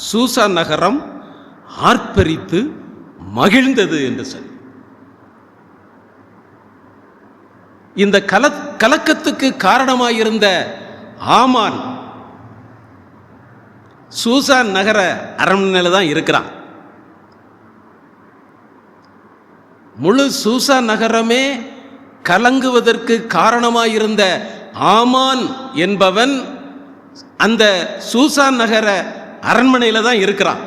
சூசா நகரம் ஆர்ப்பரித்து மகிழ்ந்தது என்று சொல்லி இந்த கலக்கத்துக்கு காரணமாயிருந்த ஆமான் சூசா நகர அரண்மனையில் தான் இருக்கிறான். முழு சூசா நகரமே கலங்குவதற்கு காரணமாயிருந்த ஆமான் என்பவன் அந்த சூசா நகர அரண்மனையில் தான் இருக்கிறான்.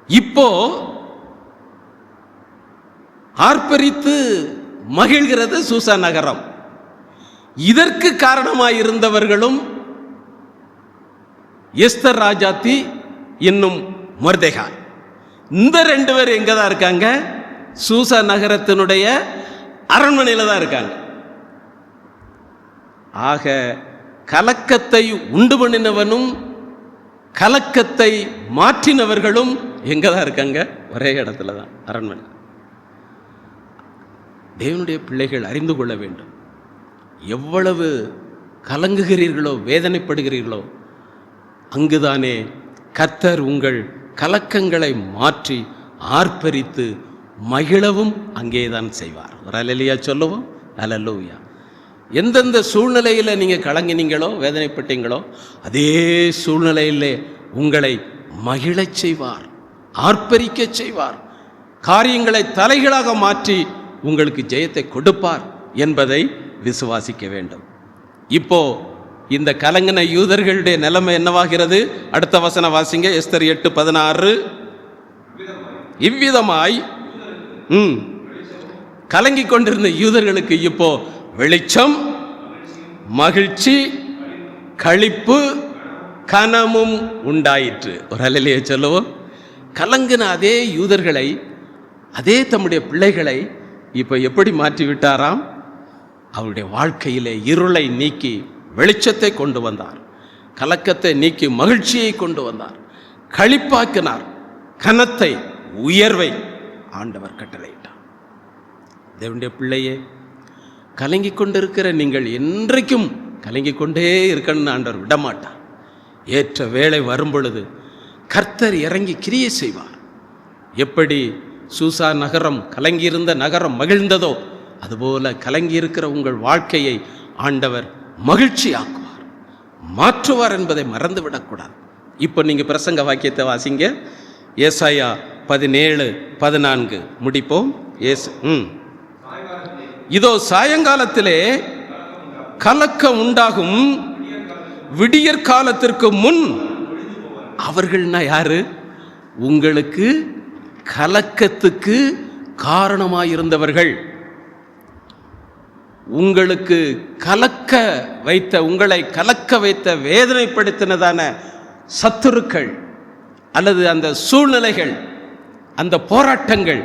இப்போ ஆர்ப்பரித்து மகிழ்கிறது சூசா நகரம். இதற்கு காரணமாயிருந்தவர்களும் எஸ்தர் ராஜாத்தி இன்னும் மொர்தெகாய். இந்த 2 பேர் எங்க தான் இருக்காங்க? சூசா நகரத்தினுடைய அரண்மனையில் தான் இருக்காங்க. ஆக கலக்கத்தை உண்டு பண்ணினவனும் கலக்கத்தை மாற்றினவர்களும் எங்க தான் இருக்காங்க? ஒரே இடத்துல தான், அரண்மனை. தேவனுடைய பிள்ளைகள் அறிந்து கொள்ள வேண்டும். எவ்வளவு கலங்குகிறீர்களோ வேதனைப்படுகிறீர்களோ அங்குதானே கர்த்தர் உங்கள் கலக்கங்களை மாற்றி ஆர்ப்பரித்து மகிழவும் அங்கேதான் செய்வார். ஒரு அல்லேலூயா சொல்லுவோம். அல்லேலூயா. எந்தெந்த சூழ்நிலையில் நீங்கள் கலங்கினீங்களோ வேதனைப்பட்டீங்களோ அதே சூழ்நிலையிலே உங்களை மகிழச் செய்வார், ஆர்ப்பரிக்கச் செய்வார், காரியங்களை தலைகளாக மாற்றி உங்களுக்கு ஜெயத்தை கொடுப்பார் என்பதை விசுவாசிக்க வேண்டும். இப்போ இந்த கலங்கின யூதர்களுடைய நிலைமை என்னவாகிறது? அடுத்த வசனம் வாசிங்க. எஸ்தர் 8:16. இவ்விதமாய் கலங்கி கொண்டிருந்த யூதர்களுக்கு இப்போ வெளிச்சம், மகிழ்ச்சி, களிப்பு, கனமும் உண்டாயிற்று. ஒரு அல்லேலூயா சொல்லுவோம். கலங்கின அதே யூதர்களை, அதே தம்முடைய பிள்ளைகளை இப்போ எப்படி மாற்றி விட்டாராம்? அவருடைய வாழ்க்கையிலே இருளை நீக்கி வெளிச்சத்தை கொண்டு வந்தார், கலக்கத்தை நீக்கி மகிழ்ச்சியை கொண்டு வந்தார், களிப்பாக்கினார், கனத்தை உயர்வை ஆண்டவர் கட்டளையிட்டார். தேவனுடைய பிள்ளையே, கலங்கி கொண்டிருக்கிற நீங்கள் என்றைக்கும் கலங்கி கொண்டே இருக்கணும்னு ஆண்டவர் விடமாட்டார். ஏற்ற வேளை வரும் பொழுது கர்த்தர் இறங்கி கிரியை செய்வார். எப்படி சூசா நகரம் கலங்கியிருந்த நகரம் மகிழ்ந்ததோ அதுபோல கலங்கியிருக்கிற உங்கள் வாழ்க்கையை ஆண்டவர் மகிழ்ச்சி ஆக்குவார், மாற்றுவார் என்பதை மறந்துவிடக்கூடாது. இப்போ நீங்கள் பிரசங்க வாக்கியத்தை வாசிங்க. ஏசாயா 17:14 முடிப்போம். இதோ சாயங்காலத்திலே கலக்கம் உண்டாகும், விடியற் காலத்திற்கு முன். அவர்கள்னா யாரு? உங்களுக்கு கலக்கத்துக்கு காரணமாயிருந்தவர்கள். உங்களுக்கு உங்களை கலக்க வைத்த வேதனைப்படுத்தினதான சத்துருக்கள் அல்லது அந்த சூழ்நிலைகள், அந்த போராட்டங்கள்,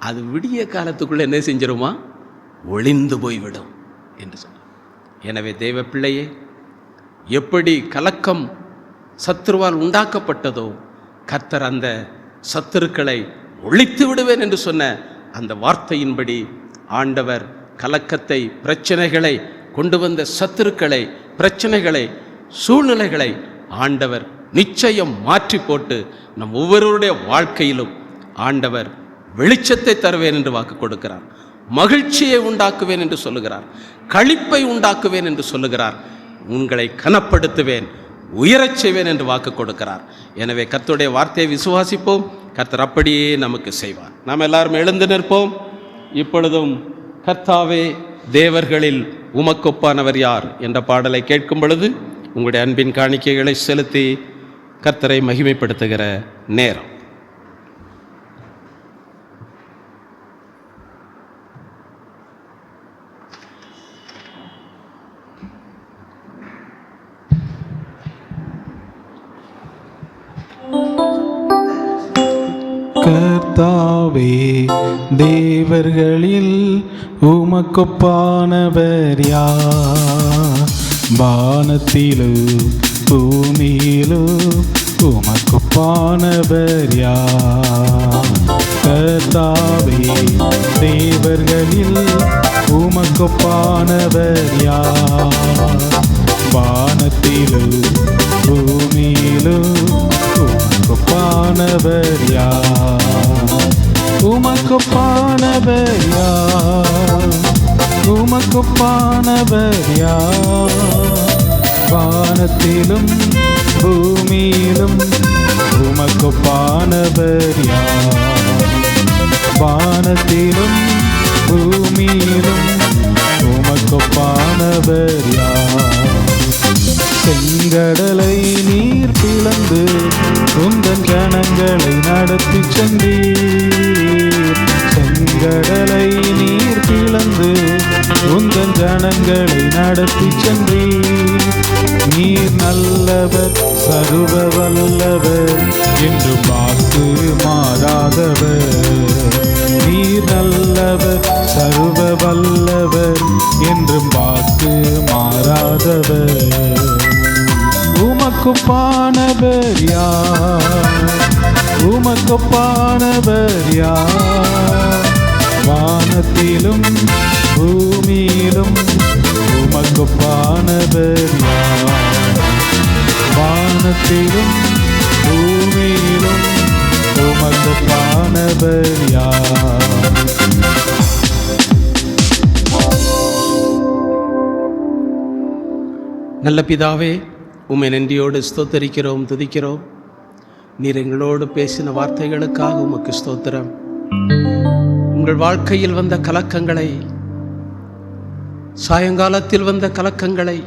அது விடிய காலத்துக்குள்ள என்ன செஞ்சிருமா? ஒளிந்து போய்விடும் என்று சொன்னார். எனவே தேவ பிள்ளையே, எப்படி கலக்கம் சத்துருவால் உண்டாக்கப்பட்டதோ, கர்த்தர் அந்த சத்துருக்களை ஒழித்து விடுவேன் என்று சொன்ன அந்த வார்த்தையின்படி ஆண்டவர் கலக்கத்தை, பிரச்சனைகளை கொண்டு வந்த சத்துருக்களை, பிரச்சனைகளை, சூழ்நிலைகளை ஆண்டவர் நிச்சயம் மாற்றி போட்டு நம் ஒவ்வொருவருடைய வாழ்க்கையிலும் ஆண்டவர் வெளிச்சத்தை தருவேன் என்று வாக்கு கொடுக்கிறார். மகிழ்ச்சியை உண்டாக்குவேன் என்று சொல்லுகிறார். களிப்பை உண்டாக்குவேன் என்று சொல்லுகிறார். உங்களை கனப்படுத்துவேன், உயரச் செய்வேன் என்று வாக்கு கொடுக்கிறார். எனவே கர்த்தருடைய வார்த்தையை விசுவாசிப்போம். கர்த்தர் அப்படியே நமக்கு செய்வார். நாம் எல்லாரும் எழுந்து நிற்போம். இப்பொழுதும் கர்த்தாவே, தேவர்களில் உமக்கொப்பானவர் யார் என்ற பாடலை கேட்கும் பொழுது உங்களுடைய அன்பின் காணிக்கைகளை செலுத்தி கர்த்தரை மகிமைப்படுத்துகிற நேரம். கர்த்தாவே, தேவர்களில் உமக்கொப்பானவர் யார்? வானத்திலும் பூமியிலும் உமக்கொப்பானவர் யார்? கர்த்தாவே, தேவர்களில் உமக்கொப்பானவர் யார்? வானத்திலும் பூமியிலும் உமக்கொப்பானவர் யார்? உமக்கொப்பானவர் யார்? உமக்கொப்பானவர் யார்? வானத்திலும் பூமியிலும் உமக்கொப்பானவர் யார்? வானத்திலும் பூமியிலும் உமக்கொப்பானவர் யார்? செங்கடலை நீர் பிளந்து உந்தன் ஜனங்களை நடத்தி சென்றீர். செங்கடலை நீர் பிளந்து உந்தன் ஜனங்களை நடத்தி சென்றீர். நீர் நல்லவர், சர்வ வல்லவர், என்று வாக்கு மாறாதவர். நீர் நல்லவர், சர்வ வல்லவர், என்றும் வாக்கு மாறாதவர். உமக்கொப்பானவர் யார்? உமக்கொப்பானவர் யார்? வானத்திலும் பூமியிலும் உமக்கொப்பானவர் யார்? வானத்திலும் பூமியிலும் உமக்கொப்பானவர் யார்? நல்ல பிதாவே, உம்மை நன்றியோடு ஸ்தோத்தரிக்கிறோம், துதிக்கிறோம். நீர் எங்களோடு பேசின வார்த்தைகளுக்காக உமக்கு ஸ்தோத்திரம். உங்கள் வாழ்க்கையில் வந்த கலக்கங்களை, சாயங்காலத்தில் வந்த கலக்கங்களை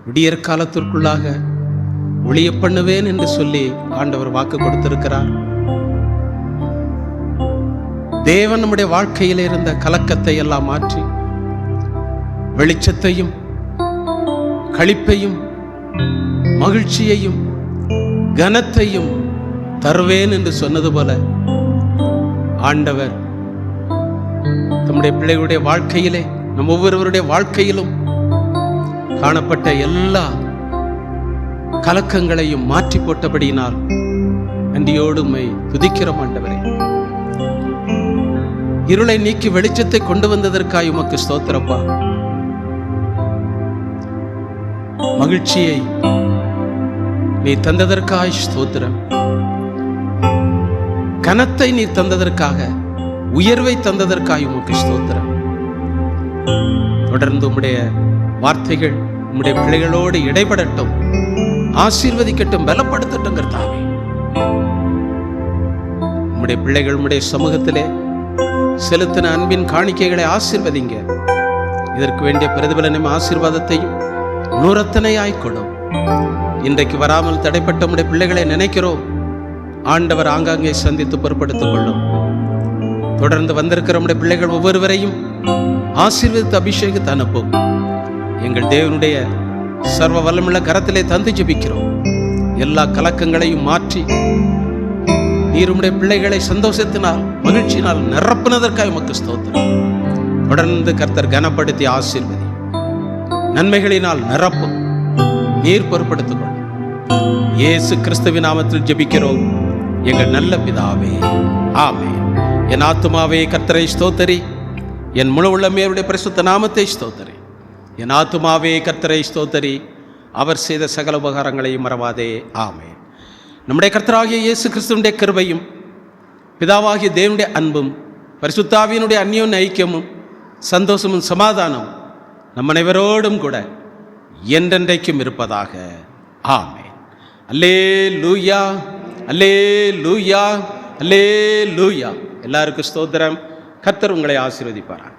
விடியற் காலத்திற்குள்ளாக ஒளிய பண்ணுவேன் என்று சொல்லி ஆண்டவர் வாக்கு கொடுத்திருக்கிறார். தேவன் நம்முடைய வாழ்க்கையில் இருந்த கலக்கத்தை எல்லாம் மாற்றி வெளிச்சத்தையும் களிப்பையும் மகிழ்ச்சியையும் கனத்தையும் தருவேன் என்று சொன்னது போல ஆண்டவர் தம்முடைய பிள்ளைகளுடைய வாழ்க்கையிலே, நம் ஒவ்வொருவருடைய வாழ்க்கையிலும் காணப்பட்ட எல்லா கலக்கங்களையும் மாற்றி போட்டபடியினால் நன்றியோடு உம்மை துதிக்கிறோம் ஆண்டவரே. இருளை நீக்கி வெளிச்சத்தை கொண்டு வந்ததற்காய் உமக்கு ஸ்தோத்திரப்பா. மகிழ்ச்சியை நீ தந்ததற்காய் ஸ்தோத்திரம். கனத்தை நீ தந்ததற்காக, உயர்வை தந்ததற்காய் உமக்கு ஸ்தோத்திரம். தொடர்ந்து உம்முடைய வார்த்தைகள் உம்முடைய பிள்ளைகளோடு இடைபடட்டும், ஆசீர்வதிக்கட்டும், பலப்படுத்தட்டும் கர்த்தாவே. உம்முடைய பிள்ளைகள் உம்முடைய சமூகத்திலே செலுத்தின அன்பின் காணிக்கைகளை ஆசீர்வதிங்க. இதற்கு வேண்டிய பிரதிபலனையும் ஆசீர்வாதத்தையும் நூறத்தனையாய் கொடும். இன்றைக்கு வராமல் தடைப்பட்ட உம்முடைய பிள்ளைகளை நினைக்கிறோம். ஆண்டவர் ஆங்காங்கே சந்தித்து பொறுப்படுத்திக் கொள்ளும். தொடர்ந்து வந்திருக்கிற உம்முடைய பிள்ளைகள் ஒவ்வொருவரையும் ஆசீர்வதித்த அபிஷேகத்தை அனுப்பும். எங்கள் தேவனுடைய சர்வ வல்லமுள்ள கரத்திலே தந்து ஜெபிக்கிறோம். எல்லா கலக்கங்களையும் மாற்றி நீர் உம்முடைய பிள்ளைகளை சந்தோஷத்தினால் மகிழ்ச்சியினால் நிரப்பினதற்காக உமக்கு ஸ்தோத்திரம். தொடர்ந்து கர்த்தர் கனப்படுத்தி ஆசீர்வதி, நன்மைகளினால் நிரப்பும், நீர் பொறுப்படுத்திக் கொள்ளும். இயேசு கிறிஸ்துவின் நாமத்தில் ஜெபிக்கிறோம் எங்கள் நல்ல பிதாவே, ஆமென். என் ஆத்துமாவே கர்த்தரை ஸ்தோத்தரி, என் முழு உள்ளமே அவருடைய பரிசுத்த நாமத்தை ஸ்தோத்தரி. என் ஆத்துமாவே கர்த்தரை ஸ்தோத்தரி, அவர் செய்த சகல உபகாரங்களையும் மறவாதே, ஆமென். நம்முடைய கர்த்தராகிய இயேசு கிறிஸ்துவினுடைய கிருபையும் பிதாவாகிய தேவனுடைய அன்பும் பரிசுத்தாவியினுடைய அந்யோன்ய ஐக்கியமும் சந்தோஷமும் சமாதானம் நம் அனைவரோடும் கூட என்றென்றைக்கும் இருப்பதாக, ஆமென். அல்லேலூயா, அல்லேலூயா, அல்லேலூயா. எல்லாருக்கும் ஸ்தோத்திரம். கர்த்தர் உங்களை ஆசீர்வதிப்பாராக.